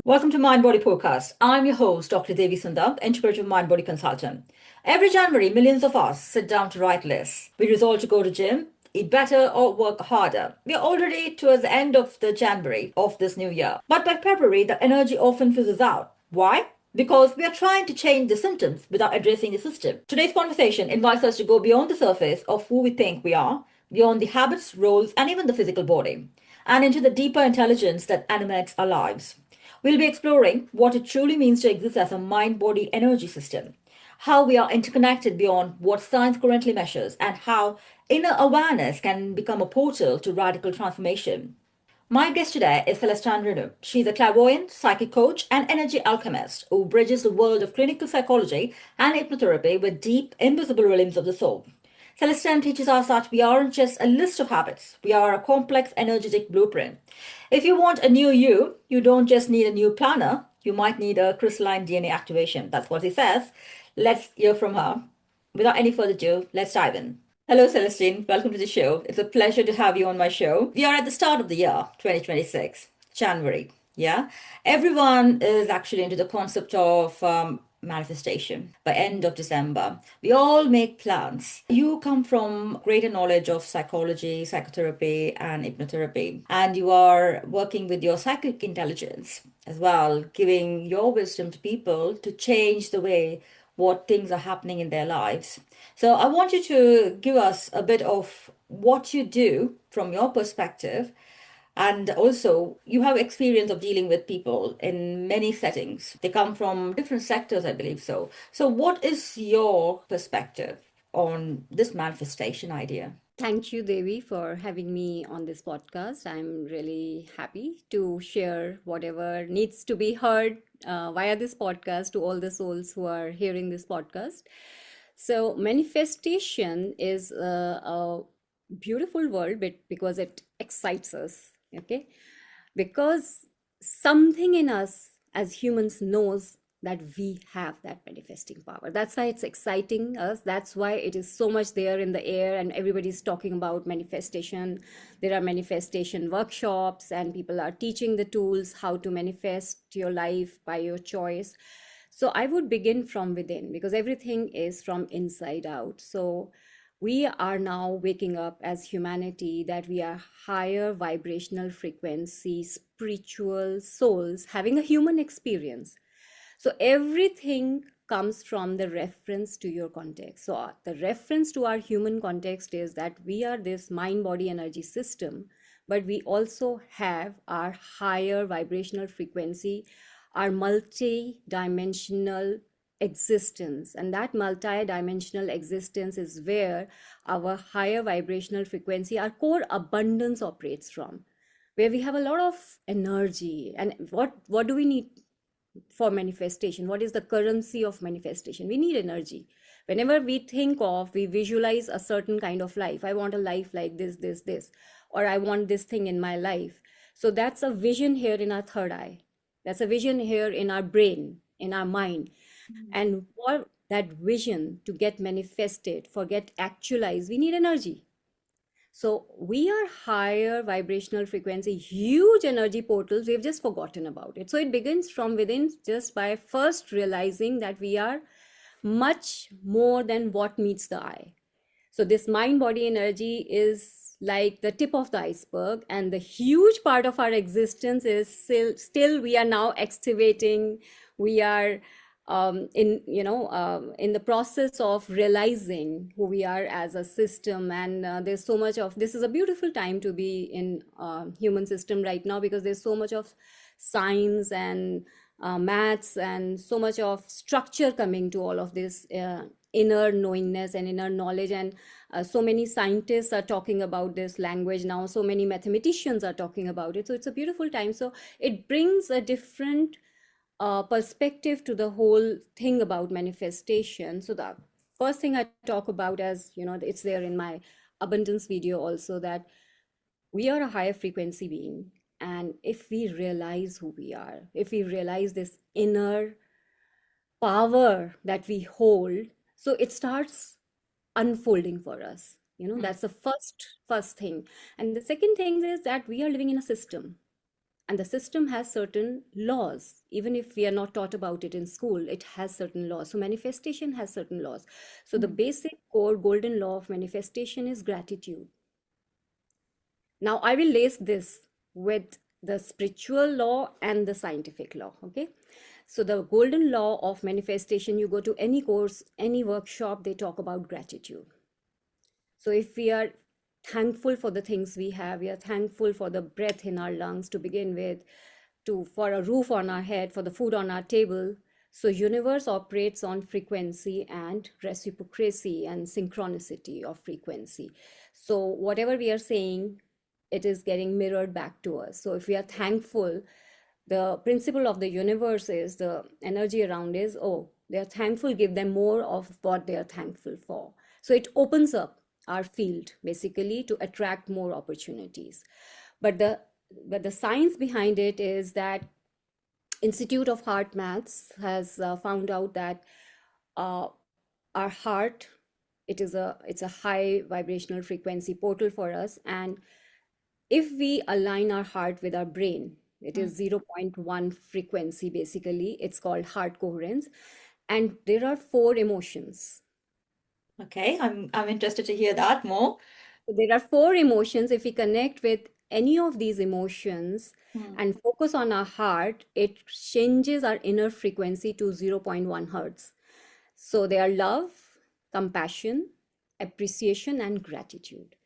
Welcome to Mind Body Podcast. I'm your host, Dr. Devi Sundar, Integrative Mind-Body Consultant. Every January, millions of us sit down to write lists. We resolve to go to gym, eat better, or work harder. We are already towards the end of the January of this new year. But by February, the energy often fizzles out. Why? Because we are trying to change the symptoms without addressing the system. Today's conversation invites us to go beyond the surface of who we think we are, beyond the habits, roles, and even the physical body, and into the deeper intelligence that animates our lives. We'll be exploring what it truly means to exist as a mind body energy system, how we are interconnected beyond what science currently measures, and how inner awareness can become a portal to radical transformation. My guest today is Celestine Runu. She's a clairvoyant, psychic coach, and energy alchemist who bridges the world of clinical psychology and hypnotherapy with deep, invisible realms of the soul. Celestine teaches us that we aren't just a list of habits, we are a complex, energetic blueprint. If you want a new you, you don't just need a new planner, you might need a crystalline DNA activation. That's what he says. Let's hear from her. Without any further ado, let's dive in. Hello, Celestine. Welcome to the show. It's a pleasure to have you on my show. We are at the start of the year, 2026, January. Yeah. Everyone is actually into the concept of manifestation by end of December. We all make plans. You come from greater knowledge of psychology, psychotherapy, and hypnotherapy, and you are working with your psychic intelligence as well, giving your wisdom to people to change the way what things are happening in their lives. So I want you to give us a bit of what you do from your perspective. And also, you have experience of dealing with people in many settings. They come from different sectors, I believe so. So, what is your perspective on this manifestation idea? Thank you, Devi, for having me on this podcast. I'm really happy to share whatever needs to be heard via this podcast to all the souls who are hearing this podcast. So, manifestation is a beautiful word because it excites us, okay? Because something in us as humans knows that we have that manifesting power. That's why it's exciting us. That's why it is so much there in the air and everybody's talking about manifestation. There are manifestation workshops and people are teaching the tools how to manifest your life by your choice. So I would begin from within because everything is from inside out. So we are now waking up as humanity that we are higher vibrational frequency, spiritual souls having a human experience. So everything comes from the reference to your context. So the reference to our human context is that we are this mind body energy system, but we also have our higher vibrational frequency, our multi-dimensional existence. And that multi-dimensional existence is where our higher vibrational frequency, our core abundance operates from, where we have a lot of energy. And what do we need for manifestation? What is the currency of manifestation? We need energy. Whenever we think of, we visualize a certain kind of life. I want a life like this, or I want this thing in my life. So that's a vision here in our third eye. That's a vision here in our brain, in our mind. And for that vision to get manifested, for get actualized, we need energy. So we are higher vibrational frequency, huge energy portals. We've just forgotten about it. So it begins from within just by first realizing that we are much more than what meets the eye. So this mind body energy is like the tip of the iceberg, and the huge part of our existence is still we are now excavating. We are in the process of realizing who we are as a system. And there's so much of this is a beautiful time to be in human system right now, because there's so much of science and maths and so much of structure coming to all of this inner knowingness and inner knowledge. And so many scientists are talking about this language now, so many mathematicians are talking about it. So it's a beautiful time. So it brings a different perspective to the whole thing about manifestation. So the first thing I talk about, as you know, it's there in my abundance video also, that we are a higher frequency being. And if we realize who we are, if we realize this inner power that we hold, so it starts unfolding for us. That's the first thing. And the second thing is that we are living in a system. And the system has certain laws. Even if we are not taught about it in school, it has certain laws. So manifestation has certain laws. So the Mm. basic core golden law of manifestation is gratitude. Now I will lace this with the spiritual law and the scientific law. Okay. So the golden law of manifestation, you go to any course, any workshop, they talk about gratitude. So if we are thankful for the things we have, we are thankful for the breath in our lungs to begin with, to for a roof on our head, for the food on our table. So universe operates on frequency and reciprocity and synchronicity of frequency. So whatever we are saying, it is getting mirrored back to us. So if we are thankful, the principle of the universe is the energy around is, oh, they are thankful, give them more of what they are thankful for. So it opens up our field basically to attract more opportunities. But the science behind it is that Institute of Heart Maths has found out that uh, our heart, it's a high vibrational frequency portal for us. And if we align our heart with our brain, it is Mm. zero point 0.1 frequency basically. It's called heart coherence. And there are four emotions. Okay, I'm interested to hear that more. So there are four emotions. If we connect with any of these emotions Mm. and focus on our heart, it changes our inner frequency to zero point 0.1 hertz. So they are love, compassion, appreciation, and gratitude.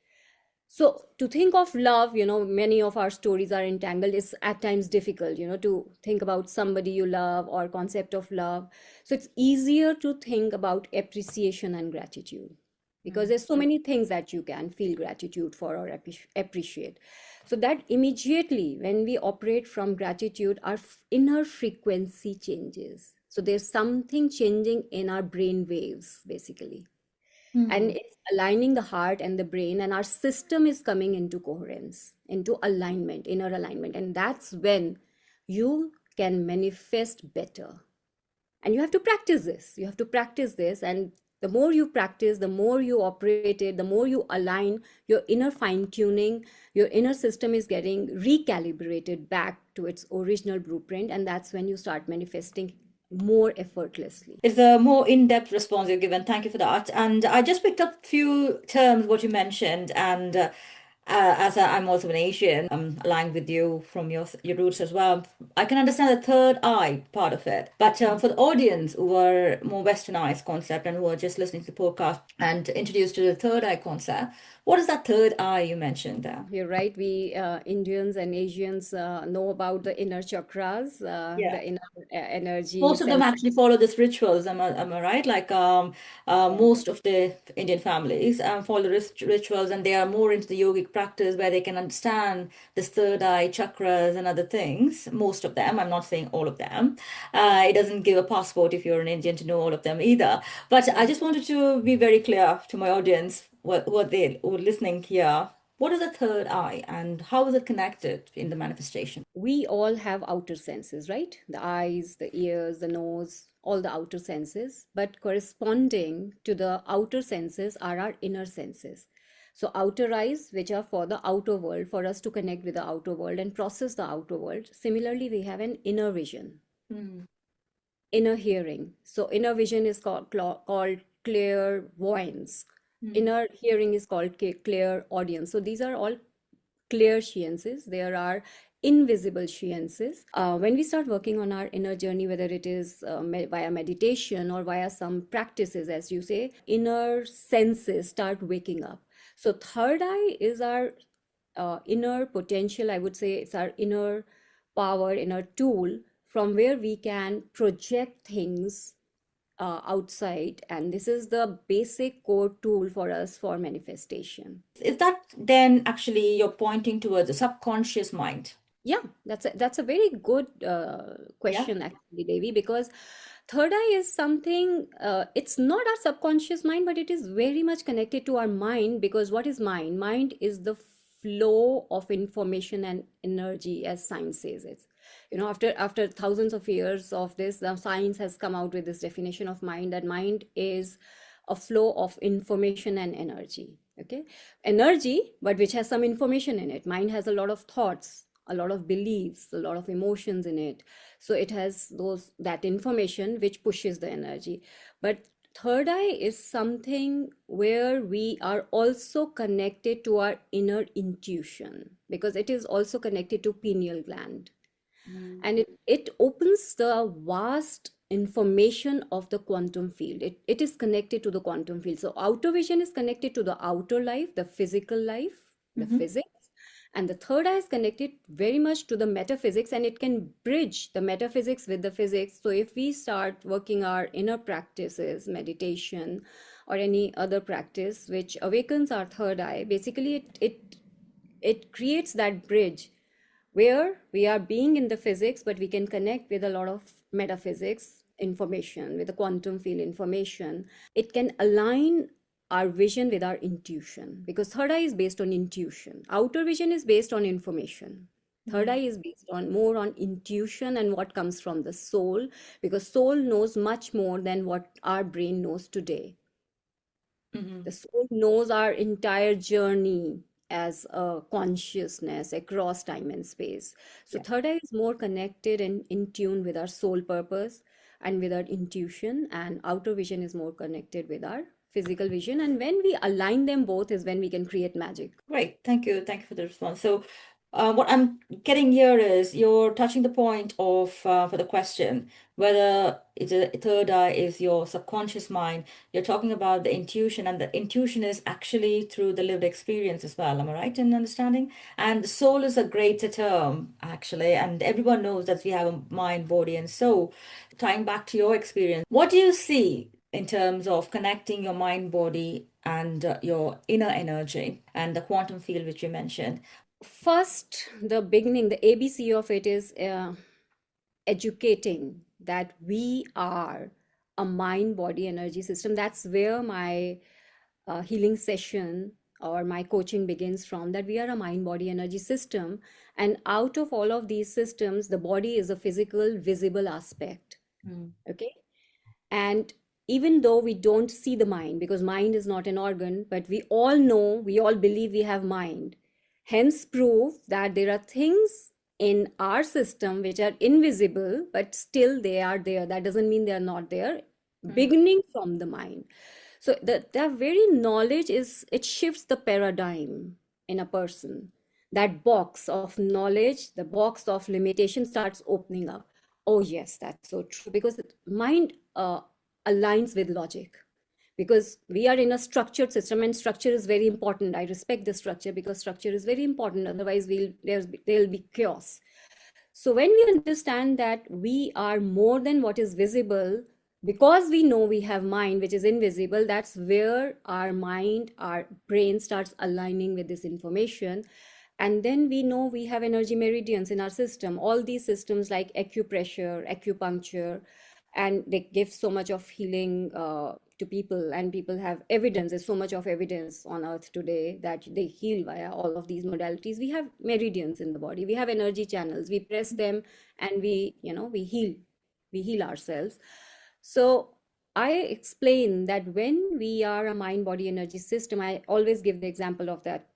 So to think of love, many of our stories are entangled. It's at times difficult, to think about somebody you love or concept of love. So it's easier to think about appreciation and gratitude because Mm. there's so many things that you can feel gratitude for or appreciate. So that immediately, when we operate from gratitude, our inner frequency changes. So there's something changing in our brain waves, basically, and Mm. it's aligning the heart and the brain, and our system is coming into coherence, into alignment, inner alignment, and that's when you can manifest better. And you have to practice this, and the more you practice, the more you operate it, the more you align your inner fine tuning, your inner system is getting recalibrated back to its original blueprint, and that's when you start manifesting more effortlessly. It's a more in-depth response you've given. Thank you for that. And I just picked up a few terms what you mentioned, and as I'm also an Asian, I'm aligned with you from your roots as well. I can understand the third eye part of it, but for the audience who are more westernized concept and who are just listening to the podcast and introduced to the third eye concept, what is that third eye you mentioned there? You're right. We Indians and Asians know about the inner chakras, the inner energy Most of them sense. actually follow this rituals, am I right? Like most of the Indian families follow rituals, and they are more into the yogic practice where they can understand this third eye chakras and other things. Most of them, I'm not saying all of them. It doesn't give a passport if you're an Indian to know all of them either. But I just wanted to be very clear to my audience, what they who are listening here. What is the third eye, and how is it connected in the manifestation? We all have outer senses, right? The eyes, the ears, the nose, all the outer senses. But corresponding to the outer senses are our inner senses. So, outer eyes, which are for the outer world, for us to connect with the outer world and process the outer world. Similarly, we have an inner vision, Mm. inner hearing. So inner vision is called clairvoyance. Mm. Inner hearing is called clear audience. So these are all clear sciences. There are invisible sciences. When we start working on our inner journey, whether it is via meditation or via some practices, as you say, inner senses start waking up. So third eye is our inner potential. I would say it's our inner power, inner tool from where we can project things outside. And this is the basic core tool for us for manifestation. Is that then actually you're pointing towards the subconscious mind? Yeah, that's a very good Yeah. question actually, Devi, because third eye is something, it's not our subconscious mind, but it is very much connected to our mind. Because what is mind? Mind is the flow of information and energy, as science says. It's, after thousands of years of this, science has come out with this definition of mind, that mind is a flow of information and energy. Okay, energy, but which has some information in it. Mind has a lot of thoughts, a lot of beliefs, a lot of emotions in it. So it has that information which pushes the energy. But third eye is something where we are also connected to our inner intuition, because it is also connected to pineal gland, Mm. and it opens the vast information of the quantum field. It is connected to the quantum field. So outer vision is connected to the outer life, the physical life, the Mm-hmm. physics, and the third eye is connected very much to the metaphysics, and it can bridge the metaphysics with the physics. So if we start working our inner practices, meditation or any other practice which awakens our third eye, basically it creates that bridge where we are being in the physics, but we can connect with a lot of metaphysics information, with the quantum field information. It can align our vision with our intuition, because third eye is based on intuition. Outer vision is based on information. Third eye is based on more on intuition and what comes from the soul, because soul knows much more than what our brain knows today. Mm-hmm. The soul knows our entire journey as a consciousness across time and space. So, Yeah. third eye is more connected and in tune with our soul purpose and with our intuition, and outer vision is more connected with our physical vision. And when we align them both, is when we can create magic. Great. Thank you. Thank you for the response. So, what I'm getting here is you're touching the point of for the question whether it's a third eye is your subconscious mind. You're talking about the intuition, and the intuition is actually through the lived experience as well. Am I right in understanding? And the soul is a greater term, actually, and everyone knows that we have a mind, body, and soul. Tying back to your experience, what do you see in terms of connecting your mind, body, and your inner energy and the quantum field, which you mentioned? First, the beginning, the ABC of it is educating that we are a mind body energy system. That's where my healing session or my coaching begins from, that we are a mind body energy system, and out of all of these systems the body is a physical visible aspect. Mm. Okay. And even though we don't see the mind, because mind is not an organ, but we all know, we all believe we have mind. Hence, proof that there are things in our system which are invisible, but still they are there. That doesn't mean they are not there, Mm. beginning from the mind. So the very knowledge is, it shifts the paradigm in a person. That box of knowledge, the box of limitation starts opening up. Oh yes, that's so true, because mind aligns with logic, because we are in a structured system, and structure is very important. I respect the structure because structure is very important, otherwise there'll be chaos. So when we understand that we are more than what is visible, because we know we have mind which is invisible, that's where our mind, our brain starts aligning with this information. And then we know we have energy meridians in our system, all these systems like acupressure, acupuncture, and they give so much of healing to people, and people have evidence. There's so much of evidence on earth today that they heal via all of these modalities. We have meridians in the body, we have energy channels, we press them, and we heal ourselves. So I explain that when we are a mind body energy system, I always give the example of that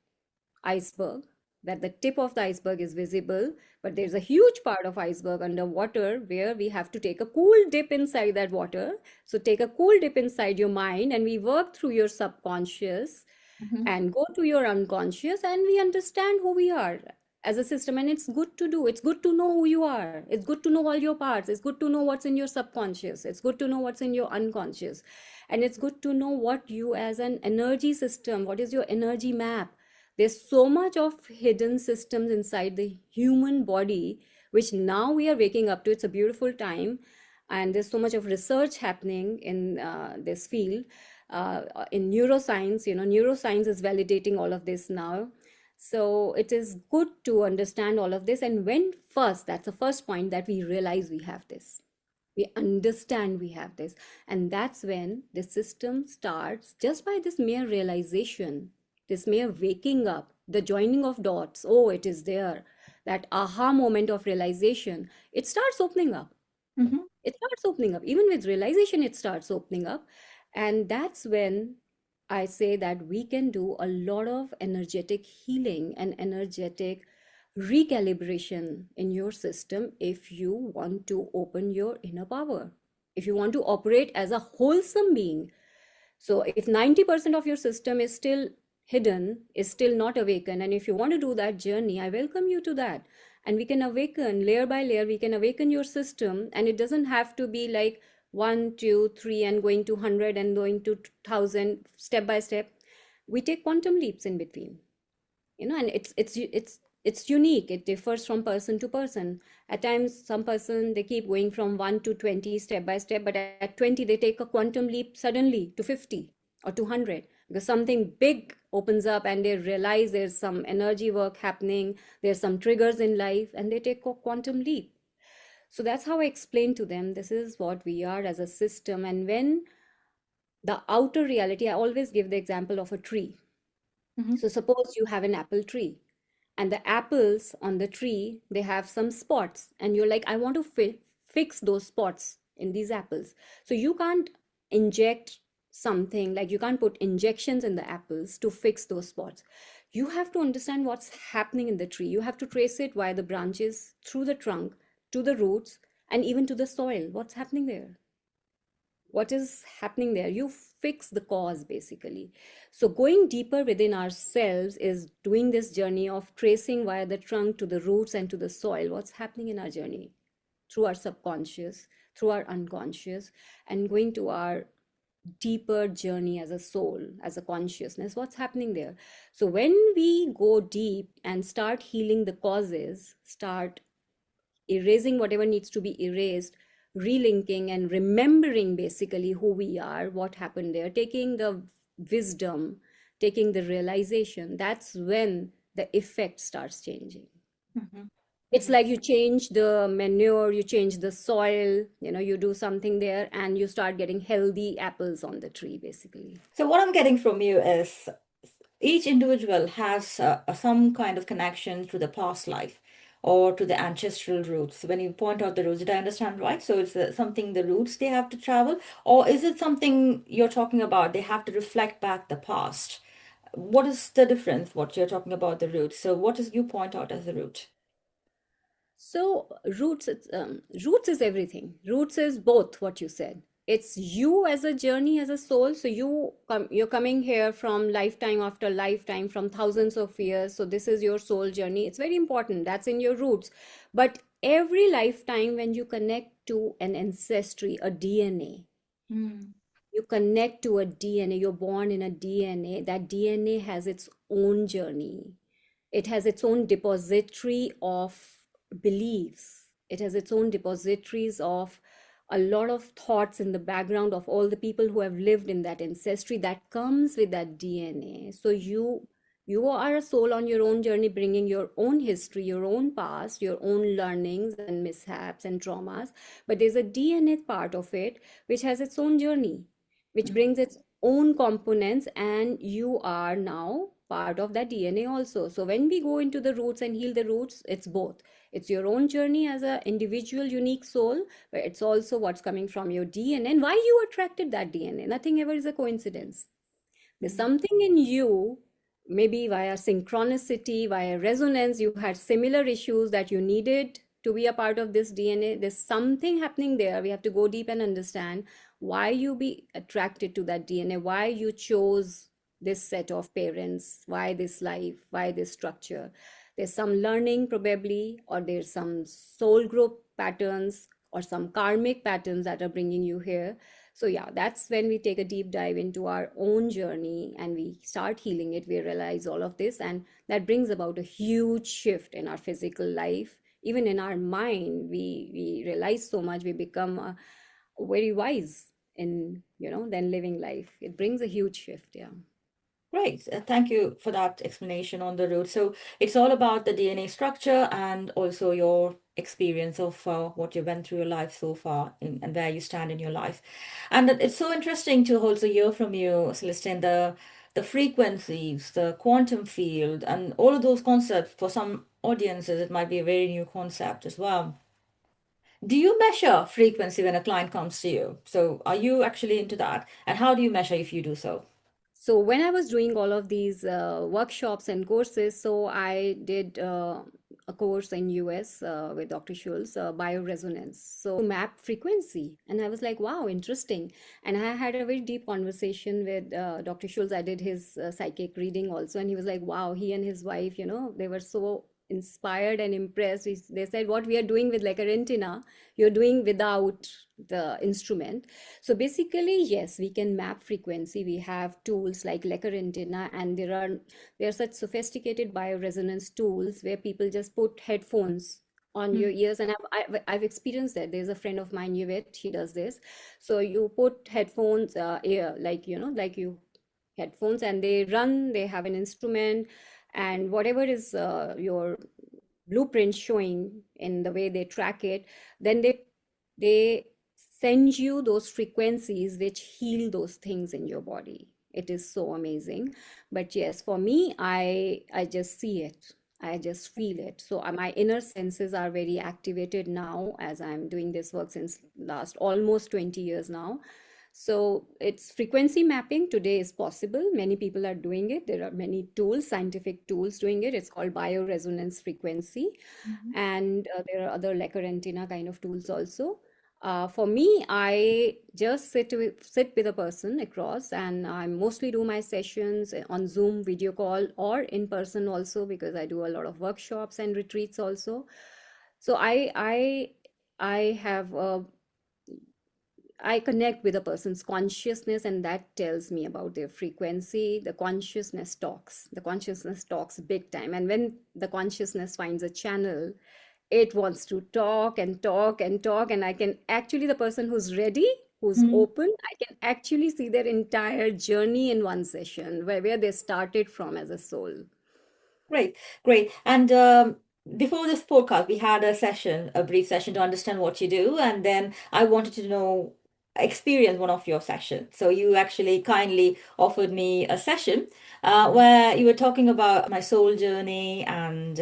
iceberg, that the tip of the iceberg is visible, but there's a huge part of iceberg underwater where we have to take a cool dip inside that water. So take a cool dip inside your mind, and we work through your subconscious Mhm. and go to your unconscious, and we understand who we are as a system. And it's good to do, it's good to know who you are, it's good to know all your parts, it's good to know what's in your subconscious, it's good to know what's in your unconscious, and it's good to know what you as an energy system, what is your energy map. There's so much of hidden systems inside the human body, which now we are waking up to. It's a beautiful time, and there's so much of research happening in this field. In neuroscience, neuroscience is validating all of this now. So it is good to understand all of this. And when first, that's the first point, that we realize we have this, we understand we have this, and that's when the system starts, just by this mere realization, this mere waking up, the joining of dots. Oh, it is there, that aha moment of realization, it starts opening up. Mhm. It starts opening up, even with realization it starts opening up. And that's when I say that we can do a lot of energetic healing and energetic recalibration in your system if you want to open your inner power, if you want to operate as a wholesome being. So if 90% of your system is still hidden, is still not awakened, and if you want to do that journey, I welcome you to that. And we can awaken layer by layer, we can awaken your system, and it doesn't have to be like one, two, three, and going to 100 and going to 1000 step by step. We take quantum leaps in between, and it's unique. It differs from person to person. At times some person, they keep going from 1 to 20 step by step, but at 20 they take a quantum leap suddenly to 50 or 200, because something big opens up and they realize there's some energy work happening, there's some triggers in life, and they take a quantum leap. So that's how I explain to them, this is what we are as a system. And when the outer reality, I always give the example of a tree. Mm-hmm. So suppose you have an apple tree, and the apples on the tree, they have some spots, and you're like, I want to fix those spots in these apples. So you can't inject something, like you can't put injections in the apples to fix those spots. You have to understand what's happening in the tree. You have to trace it via the branches, through the trunk, to the roots, and even to the soil. What's happening there? What is happening there? You fix the cause basically. So going deeper within ourselves is doing this journey of tracing via the trunk to the roots and to the soil what's happening in our journey, through our subconscious, through our unconscious, and going to our deeper journey as a soul, as a consciousness, what's happening there. So when we go deep and start healing the causes, start erasing whatever needs to be erased, relinking and remembering basically who we are, what happened there, taking the wisdom, taking the realization, that's when the effect starts changing. Mm-hmm. It's like you change the manure, you change the soil, you do something there, and you start getting healthy apples on the tree basically. So what I'm getting from you is each individual has some kind of connection to the past life or to the ancestral roots. When you point out the roots, did I understand right? So it's something, the roots they have to travel, or is it something you're talking about they have to reflect back the past? What is the difference? What you're talking about the roots. So what is you point out as the root? So roots is everything. Roots is both what you said. It's you as a journey, as a soul. So you're coming here from lifetime after lifetime, from thousands of years. So this is your soul journey. It's very important. That's in your roots. But every lifetime, when you connect to an ancestry, a DNA, Hmm. you connect to a DNA. You're born in a DNA. That DNA has its own journey. It has its own depository of beliefs. It has its own depositories of a lot of thoughts in the background of all the people who have lived in that ancestry that comes with that DNA. So you are a soul on your own journey, bringing your own history, your own past, your own learnings and mishaps and traumas. But there's a DNA part of it which has its own journey, which brings its own components, and you are now part of that DNA also. So when we go into the roots and heal the roots, it's both. It's your own journey as an individual unique soul, but it's also what's coming from your DNA and why you attracted that DNA. Nothing ever is a coincidence. There's something in you, maybe via synchronicity, via resonance, you had similar issues that you needed to be a part of this DNA. There's something happening there. We have to go deep and understand why you be attracted to that DNA, why you chose this set of parents, why this life, why this structure. There's some learning probably, or there's some soul group patterns or some karmic patterns that are bringing you here. So yeah, that's when we take a deep dive into our own journey and we start healing it. We realize all of this, and that brings about a huge shift in our physical life. Even in our mind, we realize so much. We become very wise in then living life. It brings a huge shift. Yeah. Great. Thank you for that explanation on the root. So it's all about the DNA structure and also your experience of what you went through your life so far and where you stand in your life. And it's so interesting to also hear from you, Celestine, the frequencies, the quantum field, and all of those concepts. For some audiences, it might be a very new concept as well. Do you measure frequency when a client comes to you? So are you actually into that? And how do you measure if you do so? So when I was doing all of these workshops and courses, so I did a course in US with Dr. Schultz, bioresonance. So map frequency. And I was like, wow, interesting. And I had a very deep conversation with Dr. Schultz. I did his psychic reading also. And he was like, wow, he and his wife, they were so inspired and impressed. They said, what we are doing with like a retina, you're doing without the instrument. So basically, yes, we can map frequency. We have tools like Lecker antenna, and there are such sophisticated bioresonance tools where people just put headphones on your ears, and I've experienced that. There's a friend of mine, Yvette, she does this. So you put headphones, ear, like like you headphones, and they run. They have an instrument, and whatever is your blueprint showing in the way they track it, then they send you those frequencies which heal those things in your body. It is so amazing. But yes, for me, I just see it. I just feel it. So my inner senses are very activated now as I'm doing this work since last almost 20 years now. So it's frequency mapping today is possible. Many people are doing it. There are many tools, scientific tools doing it. It's called bioresonance frequency. And there are other Lecker antenna kind of tools also. For me, I just sit with a person across, and I mostly do my sessions on Zoom, video call, or in person also, because I do a lot of workshops and retreats also. So I have I connect with a person's consciousness, and that tells me about their frequency. The consciousness talks. The consciousness talks big time. And when the consciousness finds a channel, it wants to talk and talk and talk. And I can actually, the person who's ready, who's open, I can actually see their entire journey in one session, where they started from as a soul. Great, great. And before this podcast, we had a session, a brief session to understand what you do. And then I wanted to know, experience one of your sessions. So you actually kindly offered me a session where you were talking about my soul journey and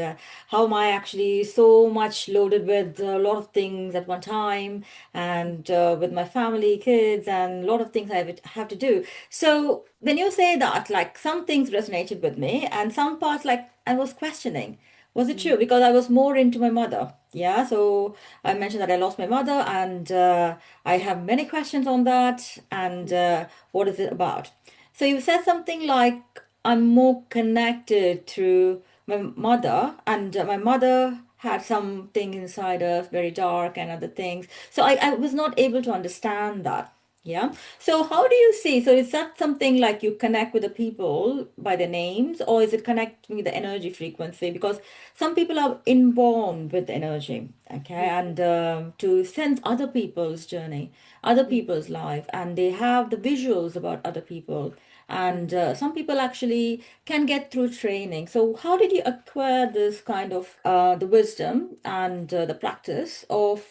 how am I actually so much loaded with a lot of things at one time and with my family, kids, and a lot of things have to do. So when you say that, like some things resonated with me and some parts, like I was questioning, was it true? Mm, Because I was more into my mother. Yeah. So I mentioned that I lost my mother and I have many questions on that. And what is it about? So you said something like, I'm more connected to my mother, and my mother had something inside us very dark and other things. So I was not able to understand that. Yeah. So how do you see? So is that something like you connect with the people by the names, or is it connecting with the energy frequency? Because some people are inborn with energy, okay, mm, and to sense other people's journey, other mm, people's life, and they have the visuals about other people. And mm. some people actually can get through training. So how did you acquire this kind of the wisdom and the practice of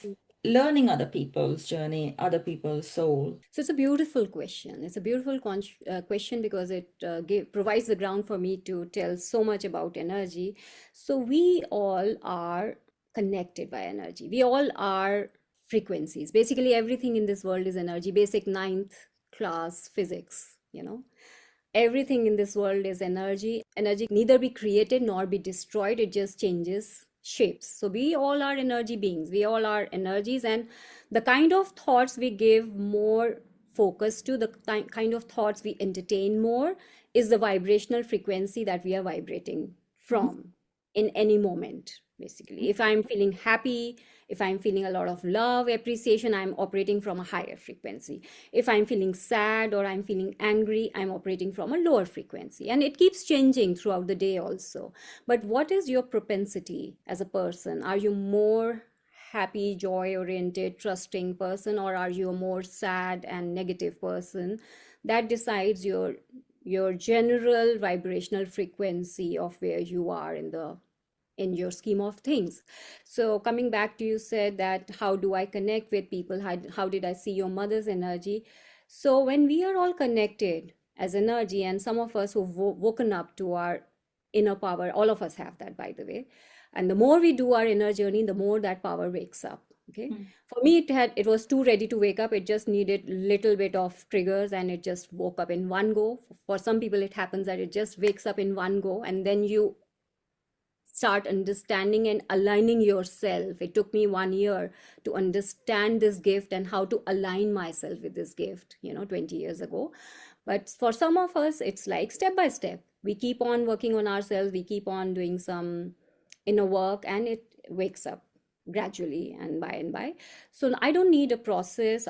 learning other people's journey, other people's soul? So it's a beautiful question. It's a beautiful question because it provides the ground for me to tell so much about energy. So we all are connected by energy. We all are frequencies. Basically, everything in this world is energy. Basic ninth class physics, everything in this world is energy. Energy can neither be created nor be destroyed, it just changes shapes. So we all are energy beings, we all are energies, and the kind of thoughts we give more focus to, the kind of thoughts we entertain more, is the vibrational frequency that we are vibrating from in any moment. Basically, if I'm feeling happy, if I'm feeling a lot of love, appreciation, I'm operating from a higher frequency. If I'm feeling sad or I'm feeling angry, I'm operating from a lower frequency. And it keeps changing throughout the day also. But what is your propensity as a person? Are you more happy, joy oriented, trusting person, or are you a more sad and negative person? That decides your general vibrational frequency of where you are in your scheme of things. So coming back to, you said that how do I connect with people, how did I see your mother's energy? So when we are all connected as energy, and some of us who've woken up to our inner power, all of us have that, by the way, and the more we do our inner journey, the more that power wakes up. Okay, for me, it was too ready to wake up. It just needed little bit of triggers, and it just woke up in one go. For some people, it happens that it just wakes up in one go, and then you start understanding and aligning yourself. It took me 1 year to understand this gift and how to align myself with this gift, 20 years ago. But for some of us, it's like step by step. We keep on working on ourselves, we keep on doing some inner work, and it wakes up gradually and by and by. So I don't need a process.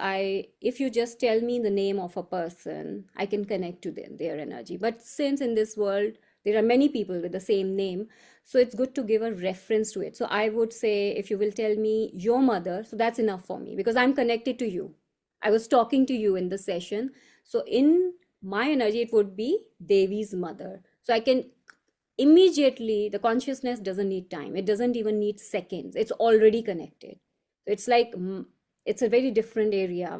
If you just tell me the name of a person, I can connect to their energy. But since in this world there are many people with the same name, so it's good to give a reference to it. So I would say, if you will tell me your mother, so that's enough for me, because I'm connected to you. I was talking to you in the session. So in my energy, it would be Devi's mother. So I can immediately, the consciousness doesn't need time, it doesn't even need seconds, it's already connected. It's like it's a very different area.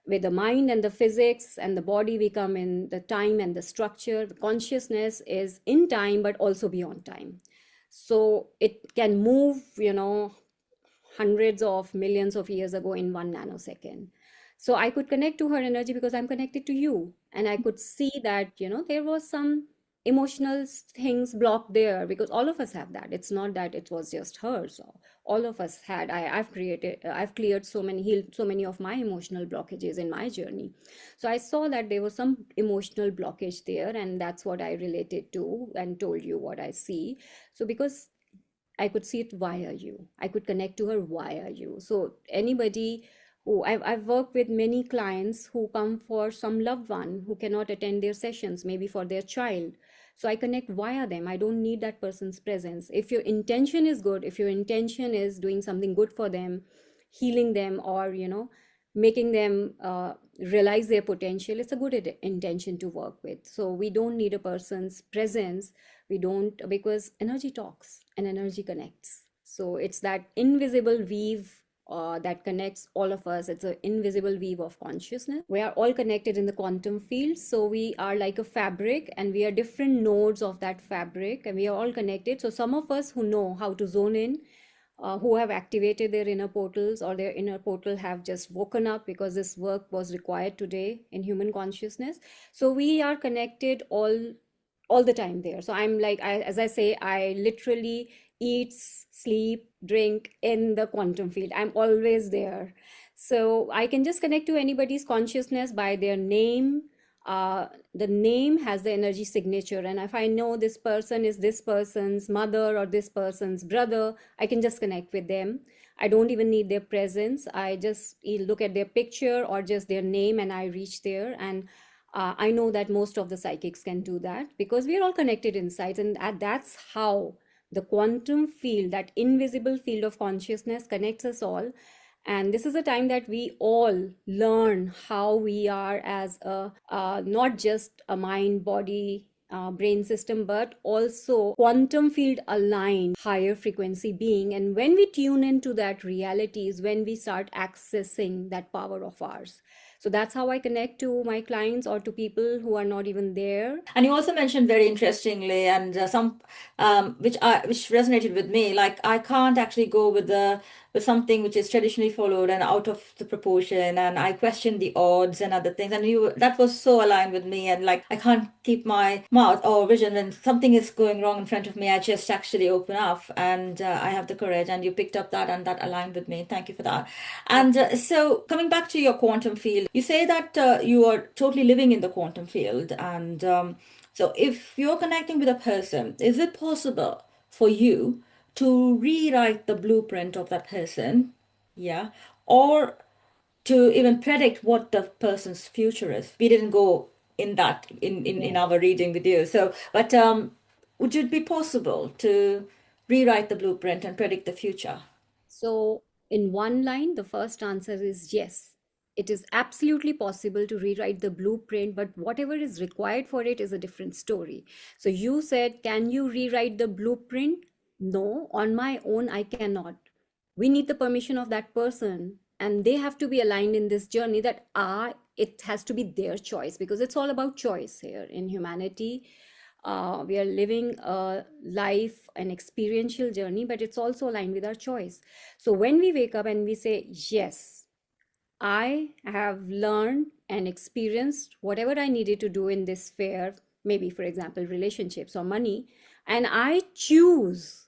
With the mind and the physics and the body, we come in the time and the structure. The consciousness is in time but also beyond time, so it can move, hundreds of millions of years ago in 1 nanosecond. So I could connect to her energy because I'm connected to you, and I could see that there was some emotional things blocked there, because all of us have that. It's not that it was just her. So all of us had. I've cleared so many, healed so many of my emotional blockages in my journey. So I saw that there was some emotional blockage there, and that's what I related to and told you what I see. So because I could see it via you, I could connect to her via you. So anybody who I've worked with many clients who come for some loved one who cannot attend their sessions, maybe for their child. So I connect via them. I don't need that person's presence. If your intention is good, if your intention is doing something good for them, healing them, or making them realize their potential, it's a good intention to work with. So we don't need a person's presence. We don't, because energy talks and energy connects. So it's that invisible weave that connects all of us. It's an invisible weave of consciousness. We are all connected in the quantum field. So we are like a fabric, and we are different nodes of that fabric, and we are all connected. So some of us who know how to zone in, who have activated their inner portals, or their inner portal have just woken up because this work was required today in human consciousness. So we are connected all the time there. So I'm like, as I say, I literally eat, sleep, drink in the quantum field. I'm always there. So I can just connect to anybody's consciousness by their name. The name has the energy signature, and if I know this person is this person's mother or this person's brother, I can just connect with them. I don't even need their presence. I just look at their picture or just their name, and I reach there. And I know that most of the psychics can do that because we are all connected inside, and that's how the quantum field, that invisible field of consciousness, connects us all. And this is a time that we all learn how we are as a not just a mind, body, brain system, but also quantum field aligned higher frequency being. And when we tune into that reality is when we start accessing that power of ours. So that's how I connect to my clients or to people who are not even there. And you also mentioned very interestingly, and some which resonated with me. Like I can't actually go with something which is traditionally followed and out of the proportion, and I question the odds and other things. And you that was so aligned with me. And like I can't keep my mouth or vision when something is going wrong in front of me. I just actually open up, and I have the courage. And you picked up that, and that aligned with me. Thank you for that. And so coming back to your quantum field, you say that you are totally living in the quantum field. And so if you're connecting with a person, is it possible for you to rewrite the blueprint of that person? Yeah. Or to even predict what the person's future is? We didn't go in that in our reading with you. So, but would it be possible to rewrite the blueprint and predict the future? So, in one line, the first answer is yes. It is absolutely possible to rewrite the blueprint, but whatever is required for it is a different story. So, you said, can you rewrite the blueprint? No, on my own, I cannot. We need the permission of that person, and they have to be aligned in this journey that it has to be their choice, because it's all about choice here in humanity. We are living a life, an experiential journey, but it's also aligned with our choice. So when we wake up and we say, yes, I have learned and experienced whatever I needed to do in this sphere, maybe, for example, relationships or money, and I choose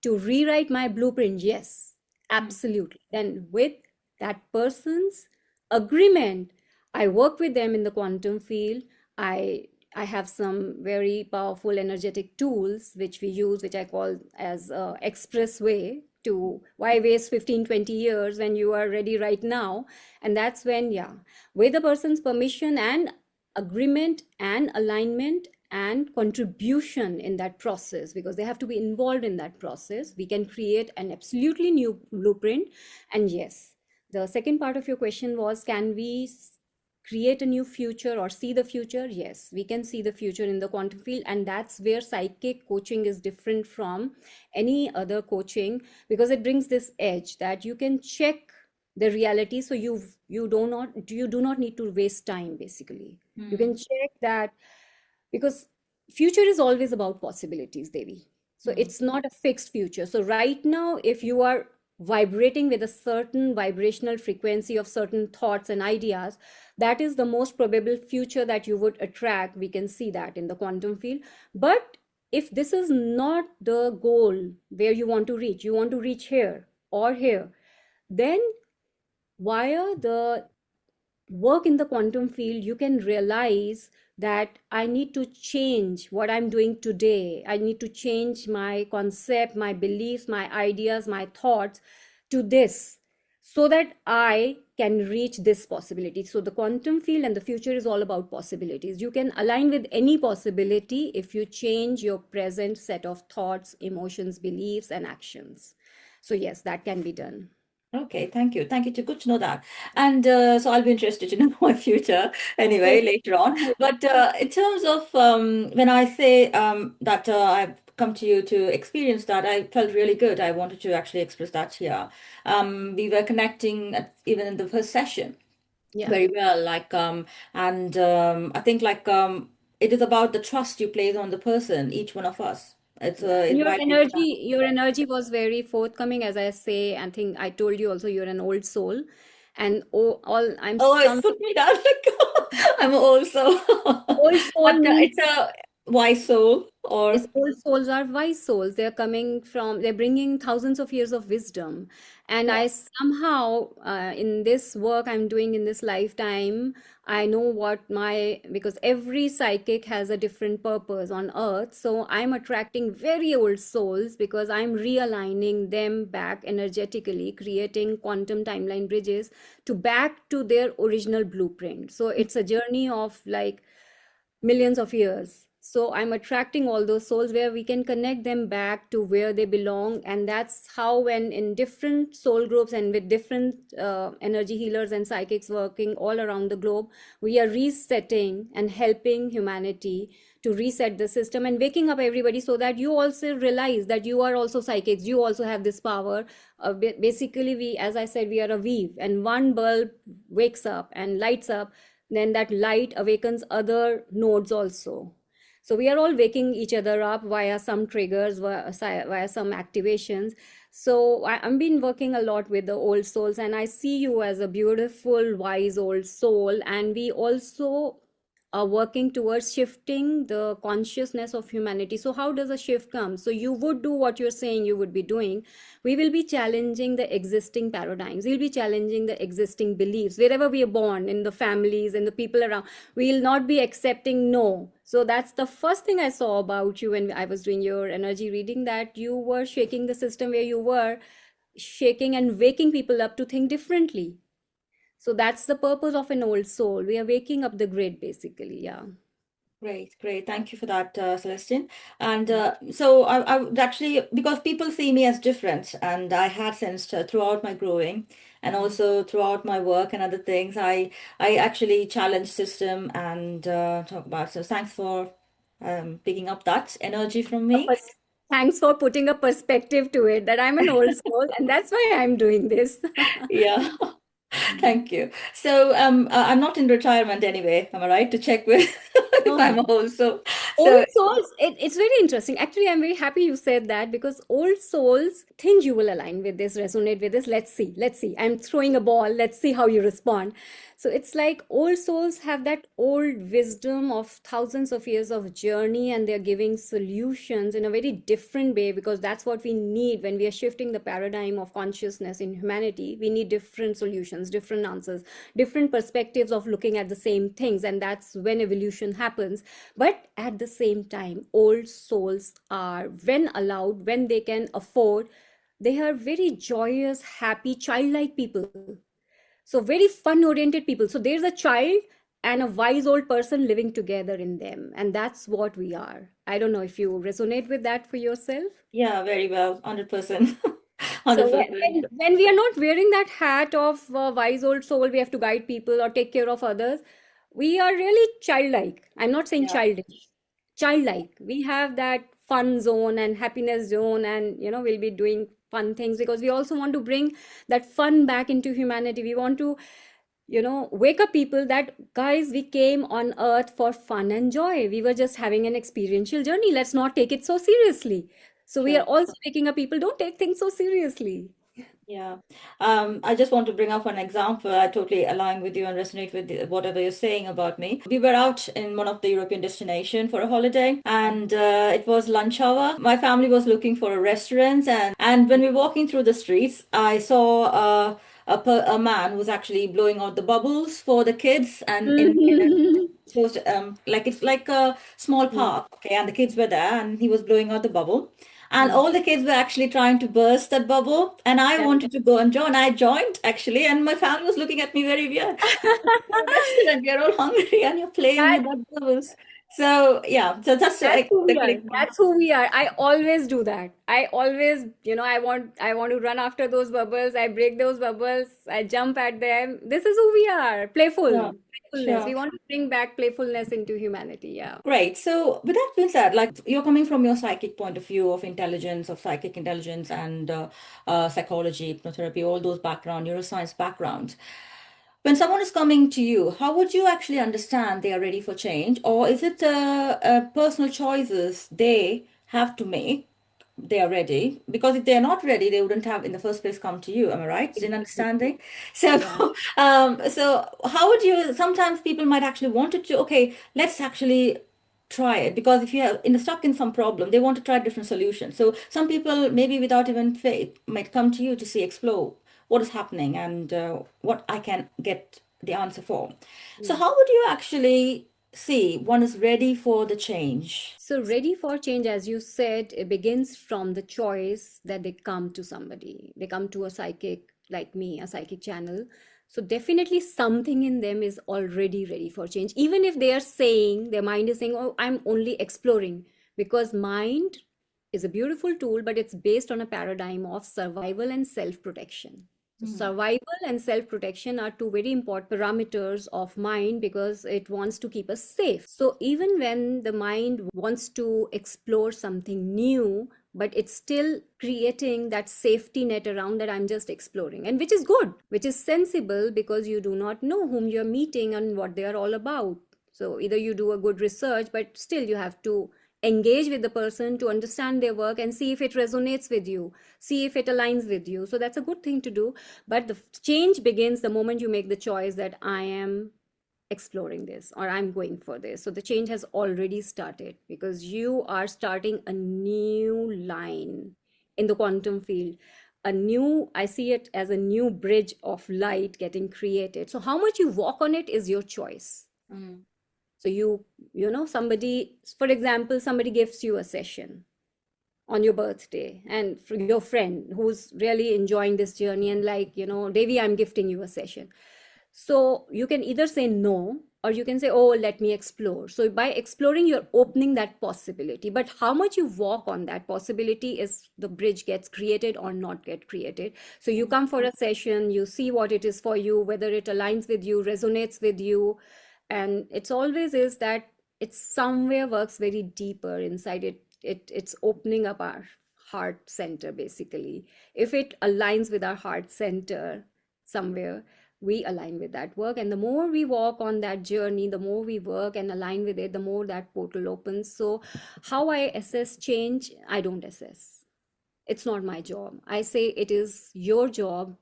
to rewrite my blueprint, yes, Mm. absolutely. Then with that person's agreement, I work with them in the quantum field. I i have some very powerful energetic tools which we use, which I call as expressway, to why waste 15-20 years when you are ready right now. And that's when, yeah, with the person's permission and agreement and alignment and contribution in that process, because they have to be involved in that process, we can create an absolutely new blueprint. And yes, the second part of your question was, can we create a new future or see the future? Yes, we can see the future in the quantum field, and that's where psychic coaching is different from any other coaching, because it brings this edge that you can check the reality. So you do not need to waste time, basically. You Mm. can check that, because future is always about possibilities, Devi. So Mm. it's not a fixed future. So right now, if you are vibrating with a certain vibrational frequency of certain thoughts and ideas, that is the most probable future that you would attract. We can see that in the quantum field. But if this is not the goal where you want to reach here or here, then via the work in the quantum field, you can realize that I need to change what I'm doing today. I need to change my concept, my beliefs, my ideas, my thoughts to this, so that I can reach this possibility. So the quantum field and the future is all about possibilities. You can align with any possibility if you change your present set of thoughts, emotions, beliefs, and actions. So yes, that can be done. Okay, thank you. Thank you. Good to know that. And so I'll be interested to know my future Yes. anyway later on. But in terms of when I say that I've come to you to experience that, I felt really good. I wanted to actually express that here. We were connecting even in the first session Yeah. very well. And I think it is about the trust you place on the person, each one of us. It's Yeah, and invite me to that. your energy was very forthcoming, as I say. I think I told you also, you're an old soul, and all I'm Oh, it some put me down. I'm also, old soul but it's means. a wise soul, Yes, or old souls are wise souls. They're bringing thousands of years of wisdom. And yeah. I somehow, in this work I'm doing in this lifetime, I know because every psychic has a different purpose on earth. So I'm attracting very old souls because I'm realigning them back energetically, creating quantum timeline bridges to back to their original blueprint. So it's a journey of like millions of years. So I'm attracting all those souls where we can connect them back to where they belong. And that's how, when in different soul groups and with different energy healers and psychics working all around the globe, we are resetting and helping humanity to reset the system and waking up everybody, so that you also realize that you are also psychics, you also have this power. Basically, we, as I said, we are a weave, and one bulb wakes up and lights up, then that light awakens other nodes also. So we are all waking each other up via some triggers, via some activations. So I've been working a lot with the old souls, and I see you as a beautiful, wise old soul. And we also are working towards shifting the consciousness of humanity. So how does a shift come? So you would do what you're saying you would be doing. We will be challenging the existing paradigms, we'll be challenging the existing beliefs wherever we are born, in the families and the people around. We'll not be accepting no. So that's the first thing I saw about you when I was doing your energy reading, that you were shaking the system where you were shaking and waking people up to think differently. So that's the purpose of an old soul. We are waking up the grid, basically. Yeah. Great, great. Thank you for that, Celestine. And so I would actually, because people see me as different, and I had sensed throughout my growing and also throughout my work and other things, I actually challenge system and talk about. So thanks for picking up that energy from A me. pers- Thanks for putting a perspective to it, that I'm an old soul, and that's why I'm doing this. Yeah. Thank you. So I'm not in retirement anyway, am I right? To check with if No, I'm no. also. Old So souls, it's very interesting. Actually, I'm very happy you said that because old souls think you will align with this, resonate with this. Let's see, let's see. I'm throwing a ball. Let's see how you respond. So it's like old souls have that old wisdom of thousands of years of journey, and they're giving solutions in a very different way because that's what we need when we are shifting the paradigm of consciousness in humanity. We need different solutions, different answers, different perspectives of looking at the same things, and that's when evolution happens. But at the same time, old souls are, when allowed, when they can afford, they are very joyous, happy, childlike people. So very fun oriented people. So there's a child and a wise old person living together in them, and that's what we are. I don't know if you resonate with that for yourself. yeah, very well, 100%. So 100%. when we are not wearing that hat of wise old soul, we have to guide people or take care of others. We are really childlike. I'm not saying Yeah, childish, childlike. We have that fun zone and happiness zone, and we'll be doing fun things because we also want to bring that fun back into humanity. We want to wake up people that, guys, we came on earth for fun and joy. We were just having an experiential journey. Let's not take it so seriously. So we are sure. also waking up people, don't take things so seriously. Yeah. I just want to bring up an example. I totally align with you and resonate with whatever you're saying about me. We were out in one of the European destination for a holiday, and it was lunch hour. My family was looking for a restaurant, and when we were walking through the streets, I saw a man who was actually blowing out the bubbles for the kids, and in a Mhm. closed, like it's like a small park, okay, and the kids were there, and he was blowing out the bubble, and Mm. all the kids were actually trying to burst that bubble, and I Yeah. wanted to go and join. I joined actually, and my family was looking at me very weird. You're a restaurant, we're all hungry, and you're playing That with that bubbles. So yeah, so that's that's who we are. exactly. That's who we are. I always do that. I always, I want to run after those bubbles. I break those bubbles. I jump at them. This is who we are. Yeah, Playful. Playfulness. sure. We want to bring back playfulness into humanity. Yeah. Great. So, with that being said, like you're coming from your psychic point of view of intelligence, of psychic intelligence, and psychology, hypnotherapy, all those background, neuroscience backgrounds. When someone is coming to you, how would you actually understand they are ready for change, or is it personal choices they have to make? They are ready, because if they're not ready they wouldn't have in the first place come to you, am I right in Exactly. understanding? So Yeah. so how would you, sometimes people might actually want it to, okay, let's actually try it, because if you have in stuck in some problem they want to try different solutions. So some people maybe without even faith might come to you to see, explore what is happening, and what I can get the answer for. So Mm. how would you actually see one is ready for the change? So, ready for change, as you said, it begins from the choice that they come to somebody. They come to a psychic like me, a psychic channel. So, definitely something in them is already ready for change. Even if they are saying, their mind is saying, oh, I'm only exploring. Because mind is a beautiful tool, but it's based on a paradigm of survival and self protection. So Hmm. survival and self protection are two very important parameters of mind because it wants to keep us safe. So even when the mind wants to explore something new, but it's still creating that safety net around that, I'm just exploring, and which is good, which is sensible because you do not know whom you're meeting and what they are all about. So either you do a good research, but still you have to engage with the person to understand their work and see if it resonates with you, see if it aligns with you. So that's a good thing to do. But the change begins the moment you make the choice that I am exploring this or I'm going for this. So the change has already started because you are starting a new line in the quantum field. A new, I see it as a new bridge of light getting created. So how much you walk on it is your choice. Mm. So somebody, for example, somebody gives you a session on your birthday, and for your friend who's really enjoying this journey and like, Devi, I'm gifting you a session. So you can either say no, or you can say, oh, let me explore. So by exploring, you're opening that possibility. But how much you walk on that possibility is the bridge gets created or not get created. So you come for a session, you see what it is for you, whether it aligns with you, resonates with you. And it's always is that it's somewhere works very deeper inside it. It's opening up our heart center basically. If it aligns with our heart center somewhere, we align with that work. And the more we walk on that journey, the more we work and align with it, the more that portal opens. So how I assess change, I don't assess. It's not my job. I say it is your job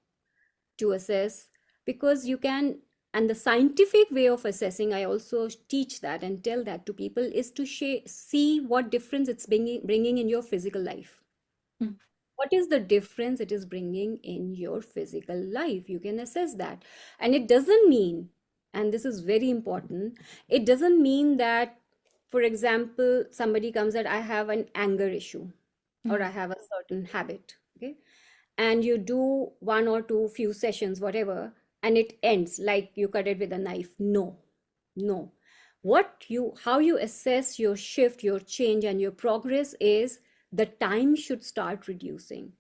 to assess, because you can. And the scientific way of assessing, I also teach that and tell that to people, is to see what difference it's bringing in your physical life. Mm. What is the difference it is bringing in your physical life? You can assess that. And it doesn't mean, and this is very important, it doesn't mean that, for example, somebody comes that I have an anger issue or I Mm. have a certain habit, okay, and you do one or two few sessions, whatever, and it ends like you cut it with a knife. No, no. What you, how you assess your shift, your change, and your progress is the time should start reducing.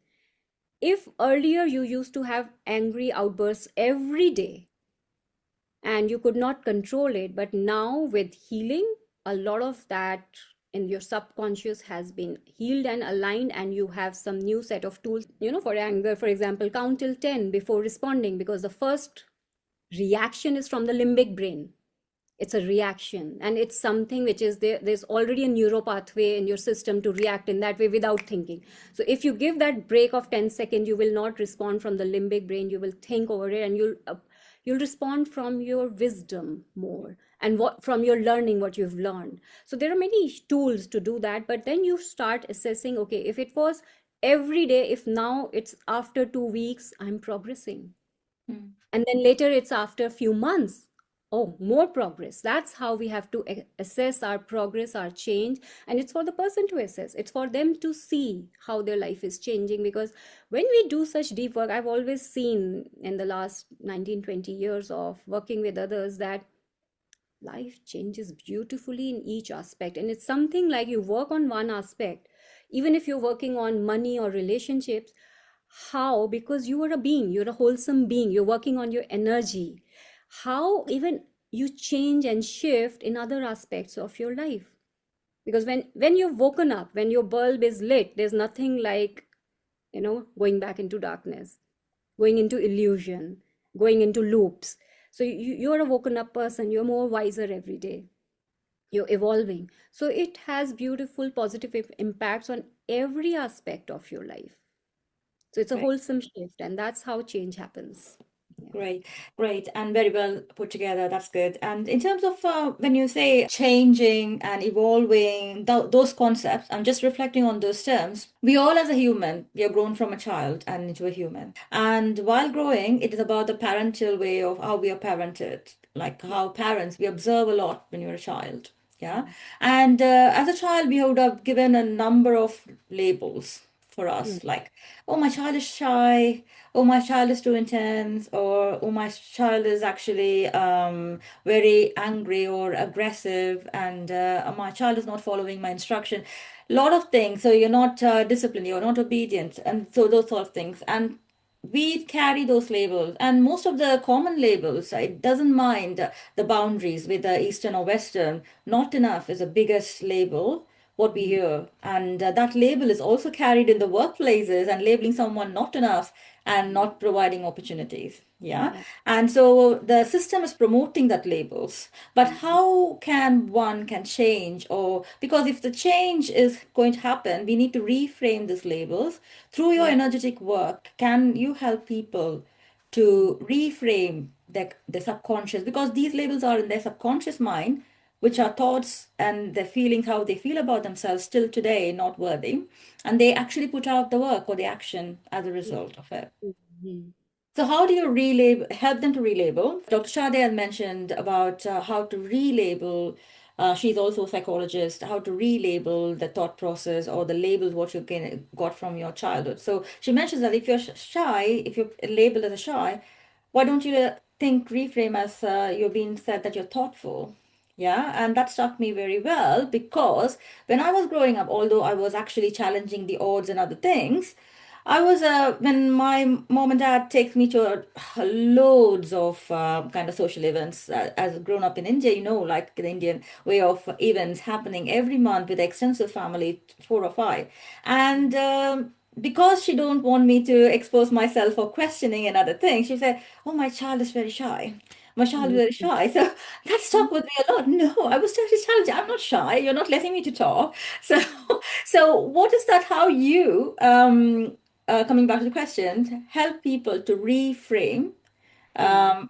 If earlier you used to have angry outbursts every day and you could not control it, but now with healing, a lot of that in your subconscious has been healed and aligned, and you have some new set of tools, for anger, for example, count till 10 before responding, because the first reaction is from the limbic brain. It's a reaction, and it's something which is there's already a neuro pathway in your system to react in that way without thinking. So if you give that break of 10 seconds, you will not respond from the limbic brain, you will think over it, and you'll respond from your wisdom more, and what from your learning, what you've learned. So there are many tools to do that, but then you start assessing, okay, if it was every day, if now it's after 2 weeks, I'm progressing, Mm. and then later it's after a few months, oh, more progress. That's how we have to assess our progress, our change. And it's for the person to assess, it's for them to see how their life is changing. Because when we do such deep work, I've always seen in the last 19-20 years of working with others that life changes beautifully in each aspect. And it's something like you work on one aspect, even if you're working on money or relationships. How? Because you are a being, you're a wholesome being, you're working on your energy. How even you change and shift in other aspects of your life. Because when you've woken up, when your bulb is lit, there's nothing like, going back into darkness, going into illusion, going into loops. So you're a woken up person, you're more wiser every day, you're evolving. So it has beautiful positive impacts on every aspect of your life. So it's a Right. wholesome shift, and that's how change happens. Yeah. Great, great, and very well put together. That's good. And in terms of when you say changing and evolving, those concepts, I'm just reflecting on those terms. We all, as a human, we are grown from a child and into a human. And while growing, it is about the parental way of how we are parented, like how parents, we observe a lot when you're a child. Yeah. Mm. And as a child, we would have given a number of labels for Mm. us, like, oh, my child is shy, oh, my child is too intense, or oh, my child is actually very angry or aggressive, and my child is not following my instruction. A lot of things. So you're not disciplined, you're not obedient, and so those sort of things. And we carry those labels, and most of the common labels, it doesn't mind the boundaries with the Eastern or Western. Not enough is the biggest label what we Mm. hear, and that label is also carried in the workplaces, and labeling someone not enough and Mm. not providing opportunities. Yeah. Yeah. And so the system is promoting that labels. But Mm. how can one can change? Or because if the change is going to happen, we need to reframe these labels. Through your Yeah. energetic work, can you help people Mm. to reframe the subconscious? Because these labels are in their subconscious mind, which are thoughts and their feelings, how they feel about themselves still today, not worthy. And they actually put out the work or the action as a Mm. result of it. Mm. So how do you relabel, help them to relabel? Dr. Shade had mentioned about how to relabel. She's also a psychologist. How to relabel the thought process or the labels what you got from your childhood. So she mentions that if you're shy, if you're labeled as a shy, why don't you think reframe as you're being said that you're thoughtful? Yeah, and that struck me very well because when I was growing up, although I was actually challenging the odds and other things, I was when my mom and dad takes me to loads of kind of social events. As grown up in India, like the Indian way of events happening every month with extensive family, four or five, and because she don't want me to expose myself for questioning and other things, she said, "Oh, my child is very shy. My child is very shy." So that stuck with me a lot. No, I was totally challenged. I'm not shy. You're not letting me to talk. So, so what is that? How you, coming back to the question, help people to reframe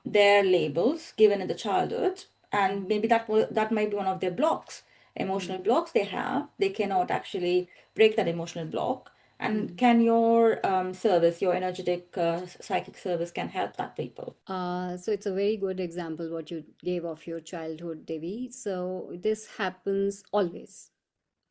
their labels given in the childhood, and maybe that might be one of their blocks, emotional blocks they have. They cannot actually break that emotional block. And can your service, your energetic psychic service, can help that people? So it's a very good example what you gave of your childhood, Devi. So this happens always.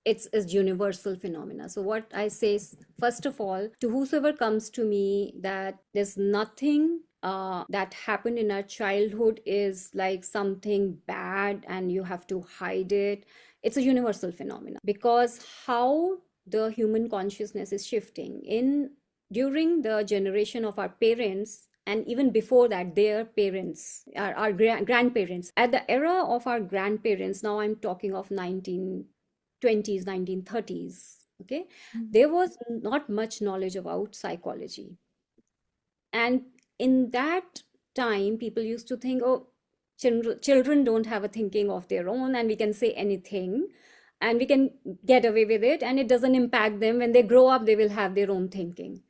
It's a universal phenomena. So what I say is, first of all, to whosoever comes to me, that there's nothing that happened in our childhood is like something bad and you have to hide it. It's a universal phenomena, because how the human consciousness is shifting in during the generation of our parents, and even before that their parents, our grandparents, at the era of our grandparents, now I'm talking of 1920s, 1930s, okay, there was not much knowledge about psychology. And in that time people used to think, oh, children don't have a thinking of their own, and we can say anything and we can get away with it, and it doesn't impact them. When they grow up they will have their own thinking,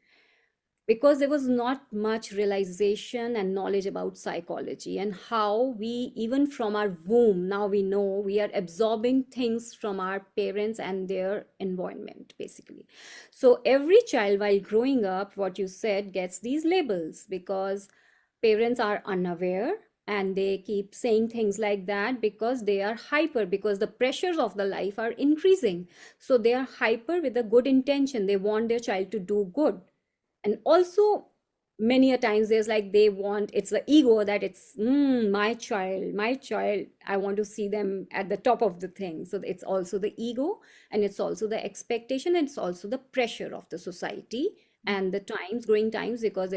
because there was not much realization and knowledge about psychology, and how we, even from our womb, now we know we are absorbing things from our parents and their environment basically. So every child while growing up, what you said, gets these labels because parents are unaware, and they keep saying things like that because they are hyper, because the pressures of the life are increasing. So they are hyper with a good intention, they want their child to do good. And also many a times there's like, they want, it's the ego that it's my child, I want to see them at the top of the thing. So it's also the ego, and it's also the expectation, and it's also the pressure of the society and the times, growing times, because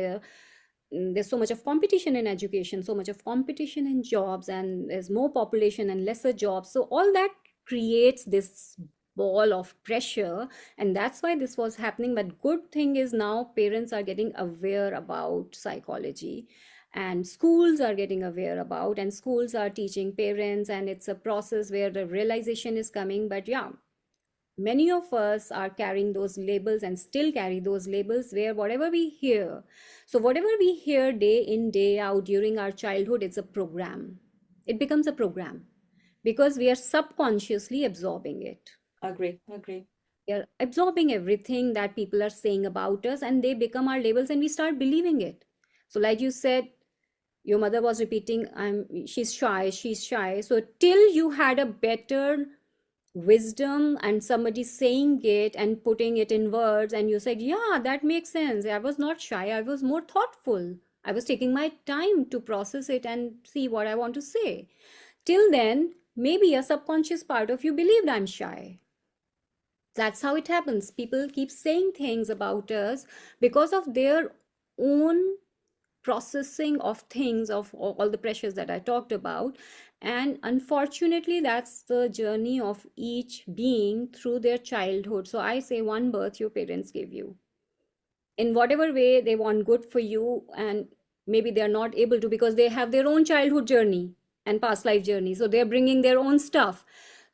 there's so much of competition in education, so much of competition in jobs, and there's more population and lesser jobs. So all that creates this ball of pressure, and that's why this was happening. But good thing is now parents are getting aware about psychology, and schools are getting aware about, and schools are teaching parents, and it's a process where the realization is coming. But yeah, many of us are carrying those labels and still carry those labels, where whatever we hear, so whatever we hear day in day out during our childhood, it's a program. It becomes a program because we are subconsciously absorbing it. Agree, agree. We are absorbing everything that people are saying about us, and they become our labels, and we start believing it. So like you said, your mother was repeating, she's shy, she's shy. So till you had a better wisdom and somebody saying it and putting it in words, and you said, yeah, that makes sense, I was not shy, I was more thoughtful, I was taking my time to process it and see what I want to say. Till then, maybe a subconscious part of you believed I'm shy. That's how it happens. People keep saying things about us because of their own processing of things, of all the pressures that I talked about. And unfortunately, that's the journey of each being through their childhood. So I say, one birth your parents gave you, in whatever way they want good for you, and maybe they're not able to because they have their own childhood journey and past life journey, so they're bringing their own stuff.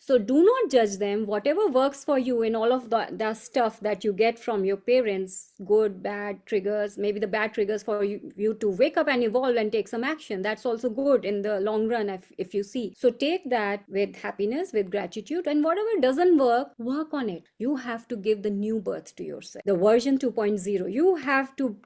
So do not judge them. Whatever works for you in all of the stuff that you get from your parents, good, bad triggers, maybe the bad triggers for you to wake up and evolve and take some action, that's also good in the long run, if you see. So take that with happiness, with gratitude, and whatever doesn't work, work on it. You have to give the new birth to yourself, the version 2.0. You have to,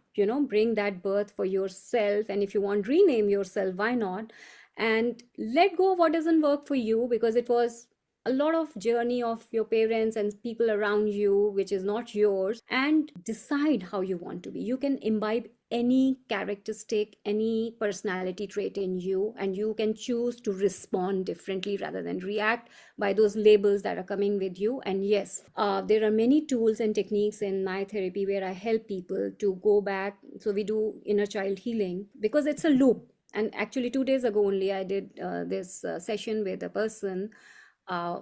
bring that birth for yourself. And if you want, rename yourself, why not? And let go of what doesn't work for you, because it was a lot of journey of your parents and people around you which is not yours, and decide how you want to be. You can imbibe any characteristic, any personality trait in you, and you can choose to respond differently rather than react by those labels that are coming with you. And yes, there are many tools and techniques in my therapy where I help people to go back. So we do inner child healing because it's a loop. And actually 2 days ago only I did this session with a person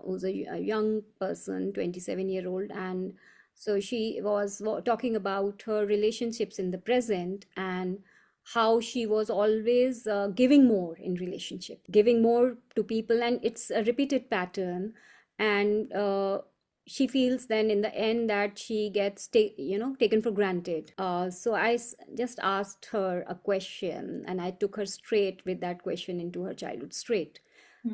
who's a young person, 27-year-old, and So she was talking about her relationships in the present and how she was always giving more in relationship, giving more to people, and it's a repeated pattern. And she feels then in the end that she gets taken for granted. So just asked her a question, and I took her straight with that question into her childhood straight.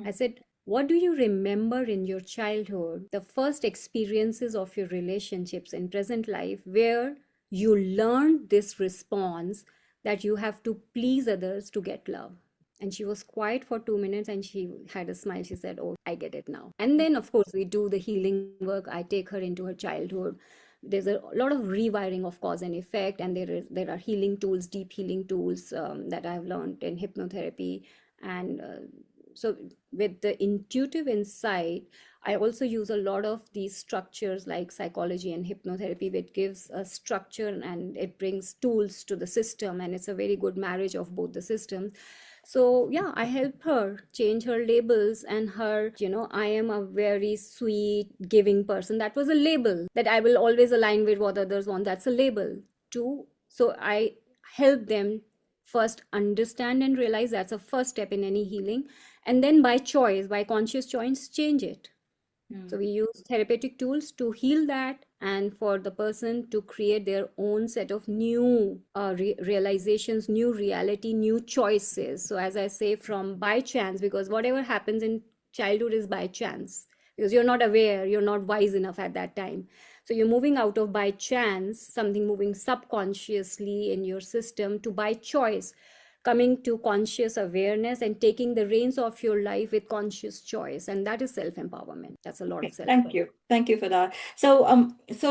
I Mm. said, what do you remember in your childhood, the first experiences of your relationships in present life, where you learned this response that you have to please others to get love? And she was quiet for 2 minutes and she had a smile. She said, oh, I get it now. And then, of course, we do the healing work. I take her into her childhood. There's a lot of rewiring of cause and effect, and there are healing tools, deep healing tools that I've learned in hypnotherapy. And so with the intuitive insight, I also use a lot of these structures like psychology and hypnotherapy, which gives a structure and it brings tools to the system, and it's a very good marriage of both the systems. So yeah, I help her change her labels and her, I am a very sweet giving person. That was a label that I will always align with what others want. That's a label too. So I help them first understand and realize that's a first step in any healing, and then by choice, by conscious choice, change it. So Mm. we use therapeutic tools to heal that, and for the person to create their own set of new realizations, new reality, new choices. So as I say, from by chance, because whatever happens in childhood is by chance, because you're not aware, you're not wise enough at that time. So you're moving out of by chance, something moving subconsciously in your system, to by choice, coming to conscious awareness and taking the reins of your life with conscious choice. And that is self empowerment. That's a lot of self. Thank you. Thank you for that. So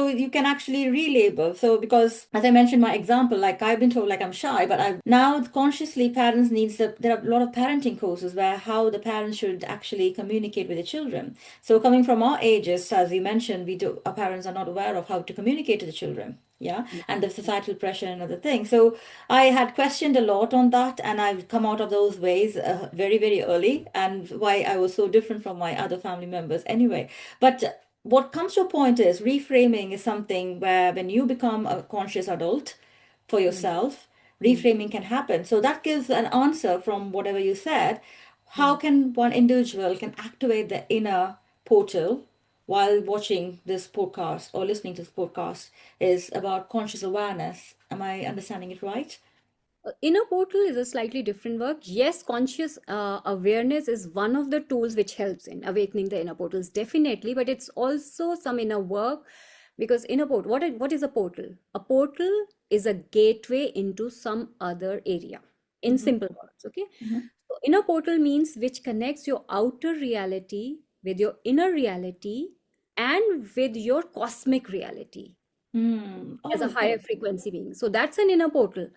you can actually relabel. So because as I mentioned my example, like I've been told like I'm shy, but I've now consciously parents needs there are a lot of parenting courses where how the parents should actually communicate with the children. So coming from our ages, as you mentioned, our parents are not aware of how to communicate to the children. Yeah, and the societal pressure and other things. So I had questioned a lot on that, and I've come out of those ways very, very early, and why I was so different from my other family members anyway. But what comes to a point is reframing is something where when you become a conscious adult for Mm, yourself, mm, reframing can happen. So that gives an answer from whatever you said. How mm. can one individual can activate the inner portal while watching this podcast or listening to this podcast is about conscious awareness. Am I understanding it right? Inner portal is a slightly different work. Yes, conscious awareness is one of the tools which helps in awakening the inner portals, definitely, but it's also some inner work, because inner portal, what is a portal? A portal is a gateway into some other area, in Mm-hmm. simple words, okay? Mm-hmm. So inner portal means which connects your outer reality with your inner reality and with your cosmic reality Mm. as a Oh, higher frequency being. So that's an inner portal.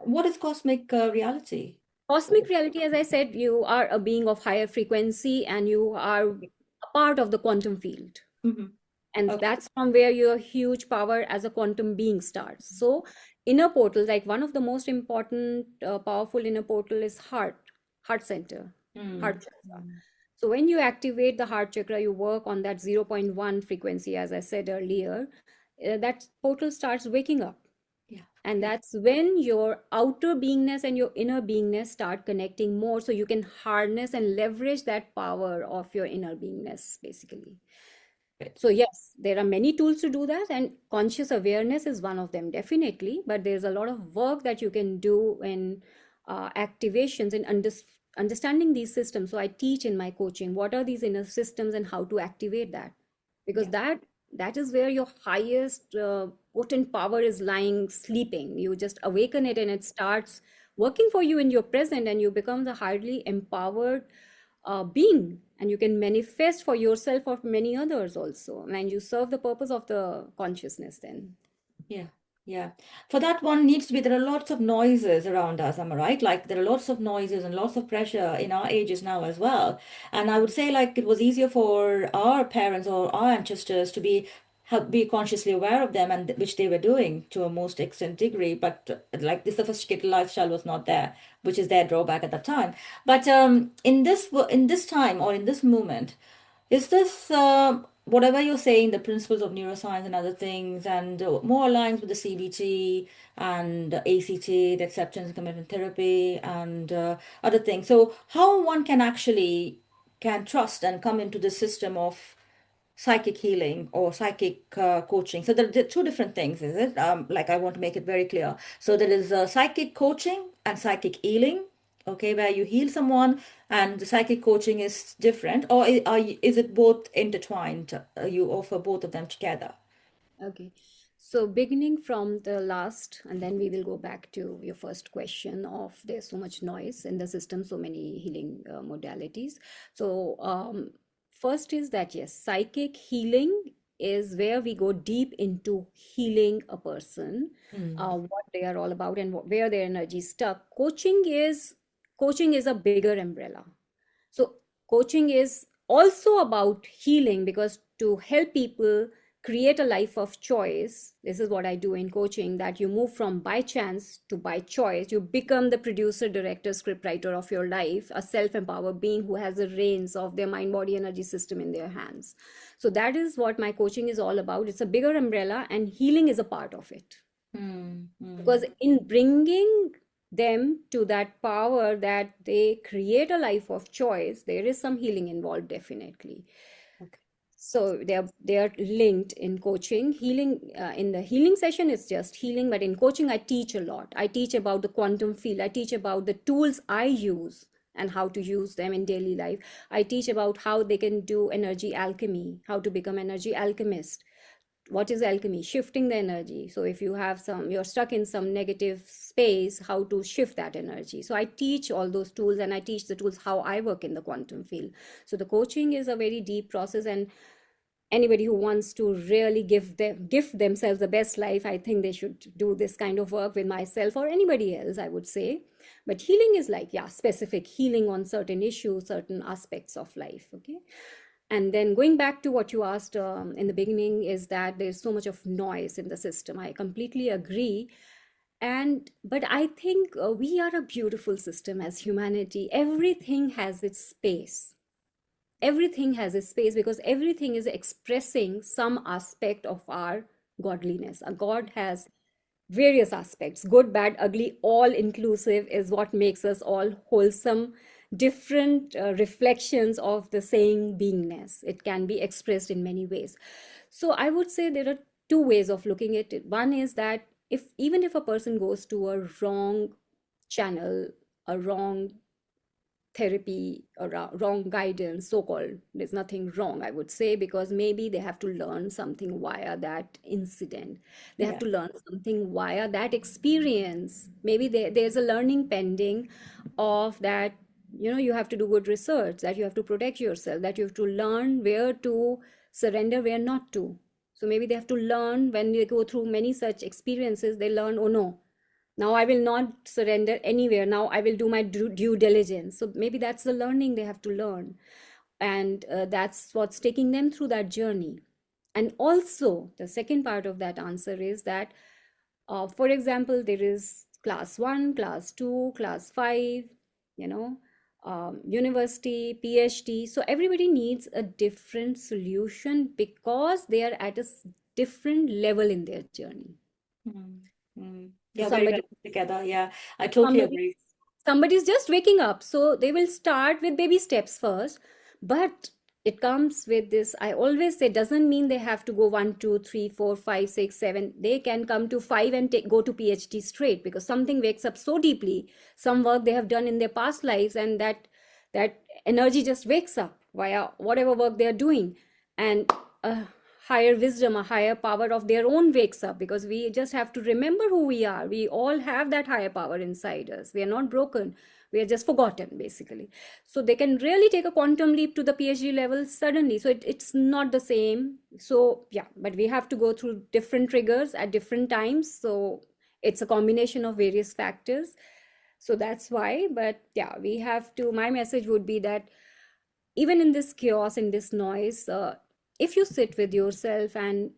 what is cosmic reality? Cosmic reality, as I said, you are a being of higher frequency and you are a part of the quantum field. Mm-hmm. And Okay. that's from where your huge power as a quantum being starts. So, inner portal, like one of the most important, powerful inner portal is heart center, heart Mm. chakra. So, when you activate the heart chakra, you work on that zero point 0.1 frequency, as I said earlier, that portal starts waking up, Yeah. and Yeah. that's when your outer beingness and your inner beingness start connecting more, so you can harness and leverage that power of your inner beingness basically. Great. So yes, there are many tools to do that, and conscious awareness is one of them, definitely. But there's a lot of work that you can do in activations in understanding these systems. So I teach in my coaching what are these inner systems and how to activate that, because Yeah. that is where your highest potent power is lying sleeping. You just awaken it and it starts working for you in your present, and you become the highly empowered being, and you can manifest for yourself or many others also, and you serve the purpose of the consciousness then. Yeah, yeah. For that one needs to be, there are lots of noises around us, am I right? Like there are lots of noises and lots of pressure in our ages now as well. And I would say like it was easier for our parents or our ancestors to be consciously aware of them and which they were doing to a most extent degree. But like the sophisticated lifestyle was not there, which is their drawback at that time. But in this time or in this moment, is this? whatever you're saying, the principles of neuroscience and other things, and more aligns with the CBT and ACT, the acceptance and commitment therapy, and other things. So, how one can actually can trust and come into the system of psychic healing or psychic coaching. So there are two different things, is it? Like I want to make it very clear. So there is psychic coaching and psychic healing. Okay, where you heal someone, and the psychic coaching is different, or is it both intertwined? You offer both of them together. Okay. So beginning from the last, and then we will go back to your first question of there's so much noise in the system, so many healing modalities. So first is that yes, psychic healing is where we go deep into healing a person, Hmm. what they are all about and where their energy is stuck. Coaching is a bigger umbrella. So, coaching is also about healing because to help people create a life of choice, this is what I do in coaching, that you move from by chance to by choice. You become the producer, director, scriptwriter of your life, a self empowered being who has the reins of their mind body energy system in their hands. So, that is what my coaching is all about. It's a bigger umbrella, and healing is a part of it Hmm. because Hmm. in bringing them to that power that they create a life of choice, there is some healing involved, definitely. Okay. So they are linked in coaching. Healing in the healing session is just healing, but in coaching I teach a lot. I teach about the quantum field, I teach about the tools I use and how to use them in daily life. I teach about how they can do energy alchemy, how to become energy alchemist. What is alchemy? Shifting the energy. So if you have some, you're stuck in some negative space, how to shift that energy. So I teach all those tools, and I teach the tools how I work in the quantum field. So the coaching is a very deep process, and anybody who wants to really give themselves the best life, I think they should do this kind of work with myself or anybody else, I would say. But healing is like, yeah, specific healing on certain issues, certain aspects of life. Okay. And then going back to what you asked in the beginning, is that there's so much of noise in the system. I completely agree. And but I think we are a beautiful system as humanity. Everything has its space. Everything has a space because everything is expressing some aspect of our godliness. A god has various aspects, good, bad, ugly, all inclusive is what makes us all wholesome, different reflections of the same beingness. It can be expressed in many ways. So I would say there are two ways of looking at it. One is that if even if a person goes to a wrong channel, a wrong therapy or wrong guidance, so called, there's nothing wrong, I would say, because maybe they have to learn something via that incident. They have Yeah. to learn something via that experience. Maybe there's a learning pending of that. You have to do good research, that you have to protect yourself, that you have to learn where to surrender, where not to. So maybe they have to learn when they go through many such experiences, they learn, oh no, now I will not surrender anywhere, now I will do my due diligence. So maybe that's the learning they have to learn, and that's what's taking them through that journey. And also the second part of that answer is that for example, there is class 1, class 2, class 5, you know university, PhD. So everybody needs a different solution because they are at a different level in their journey. Hmm. Hmm. So Yeah, very well somebody put together. Yeah, I totally somebody agree. somebody's just waking up, so they will start with baby steps first. But it comes with this, I always say, doesn't mean they have to go 1 2 3 4 5 6 7. They can come to 5 and go to PhD straight, because something wakes up so deeply, some work they have done in their past lives, and that energy just wakes up via whatever work they are doing. And a higher wisdom, a higher power of their own wakes up, because we just have to remember who we are. We all have that higher power inside us. We are not broken, we are just forgotten, basically. So they can really take a quantum leap to the PhD level suddenly. So it's not the same. So yeah, but we have to go through different triggers at different times. So it's a combination of various factors. So that's why. But yeah, we have to, my message would be that even in this chaos, in this noise, if you sit with yourself and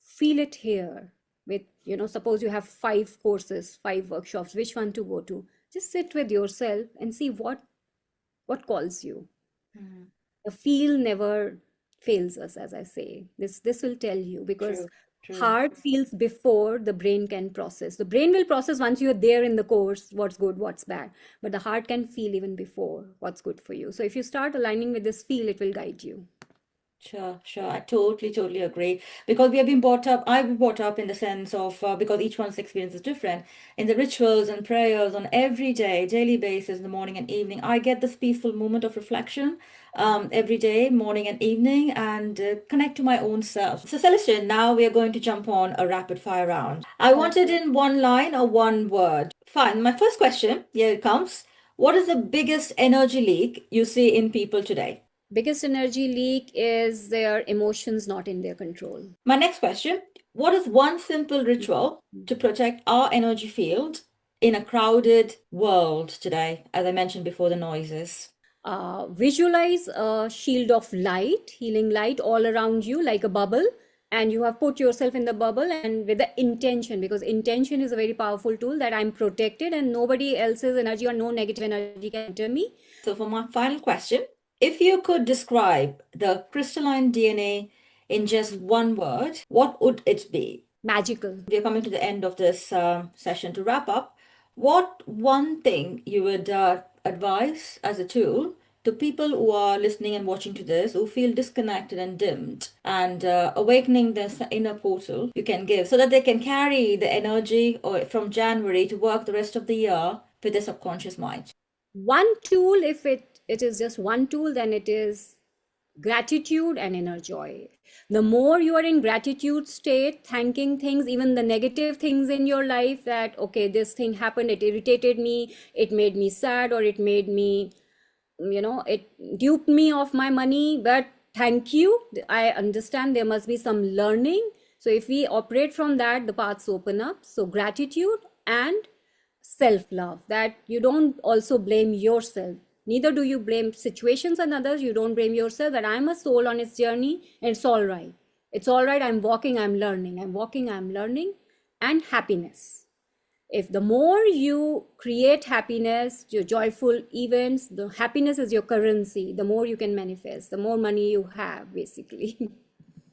feel it here, with, suppose you have 5 courses, 5 workshops, which one to go to? Just sit with yourself and see what calls you. Hmm. The fails us, as I say. This will tell you, because True, true. heart feels before the brain can process. The brain will process once you're there in the course, what's good, what's bad, but the heart can feel even before what's good for you. So if you start aligning with this feel, it will guide you. Sure, sure. I totally, totally agree. Because we have been brought up, I've been brought up in the sense of, because each one's experience is different, in the rituals and prayers on every day, daily basis, in the morning and evening. I get this peaceful moment of reflection every day, morning and evening, and connect to my own self. So, Celestine, now we are going to jump on a rapid fire round. I want it in one line or one word. Fine. My first question, here it comes. What is the biggest energy leak you see in people today? Biggest energy leak is their emotions not in their control. My next question, what is one simple ritual to protect our energy field in a crowded world today, as I mentioned before, the noises? Visualize a shield of light, healing light all around you like a bubble, and you have put yourself in the bubble and with the intention, because intention is a very powerful tool, that I'm protected and nobody else's energy or no negative energy can enter me. So, for my final question, if you could describe the crystalline DNA in just one word, what would it be? Magical. We are coming to the end of this session. To wrap up, what one thing you would advise as a tool to people who are listening and watching to this, who feel disconnected and dimmed, and awakening their inner portal you can give so that they can carry the energy or from January to work the rest of the year with their subconscious mind? One tool, if it is just one tool, then it is gratitude and inner joy. The more you are in gratitude state, thanking things, even the negative things in your life, that okay, this thing happened, it irritated me, it made me sad, or it made me, it duped me of my money, but thank you, I understand there must be some learning. So if we operate from that, the paths open up. So gratitude and self love, that you don't also blame yourself, neither do you blame situations and others, you don't blame yourself, that I'm a soul on its journey and it's all right, it's all right, I'm walking, I'm learning, I'm walking, I'm learning. And happiness, if the more you create happiness, your joyful events, the happiness is your currency, the more you can manifest, the more money you have, basically.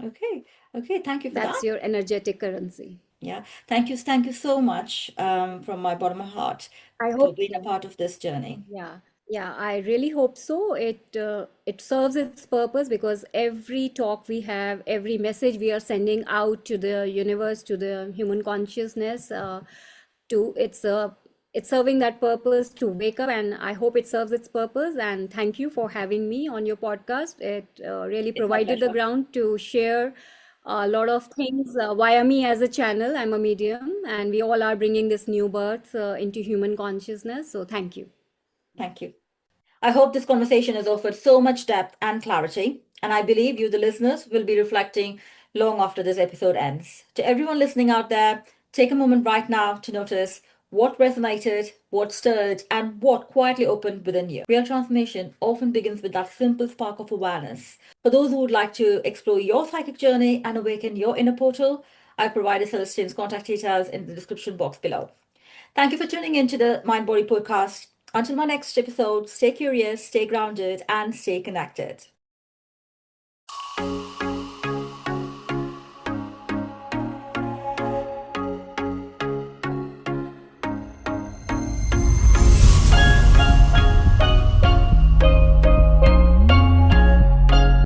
Okay, okay, thank you for That's that. your energetic currency. Yeah, thank you so much from my bottom of my heart I for hope being a so. part of this journey. Yeah, yeah, I really hope so. It serves its purpose, because every talk we have, every message we are sending out to the universe, to the human consciousness, to it's serving that purpose to wake up, and I hope it serves its purpose. And thank you for having me on your podcast. It really It's my provided the pleasure. ground to share a lot of things via me as a channel. I'm a medium, and we all are bringing this new birth into human consciousness. So thank you. Thank you. I hope this conversation has offered so much depth and clarity, and I believe you, the listeners, will be reflecting long after this episode ends. To everyone listening out there, take a moment right now to notice what resonated, what stirred, and what quietly opened within you. Real transformation often begins with that simple spark of awareness. For those who would like to explore your psychic journey and awaken your inner portal, I provided Celestine's contact details in the description box below. Thank you for tuning in to the Mind Body Podcast. Until my next episode, stay curious, stay grounded, and stay connected.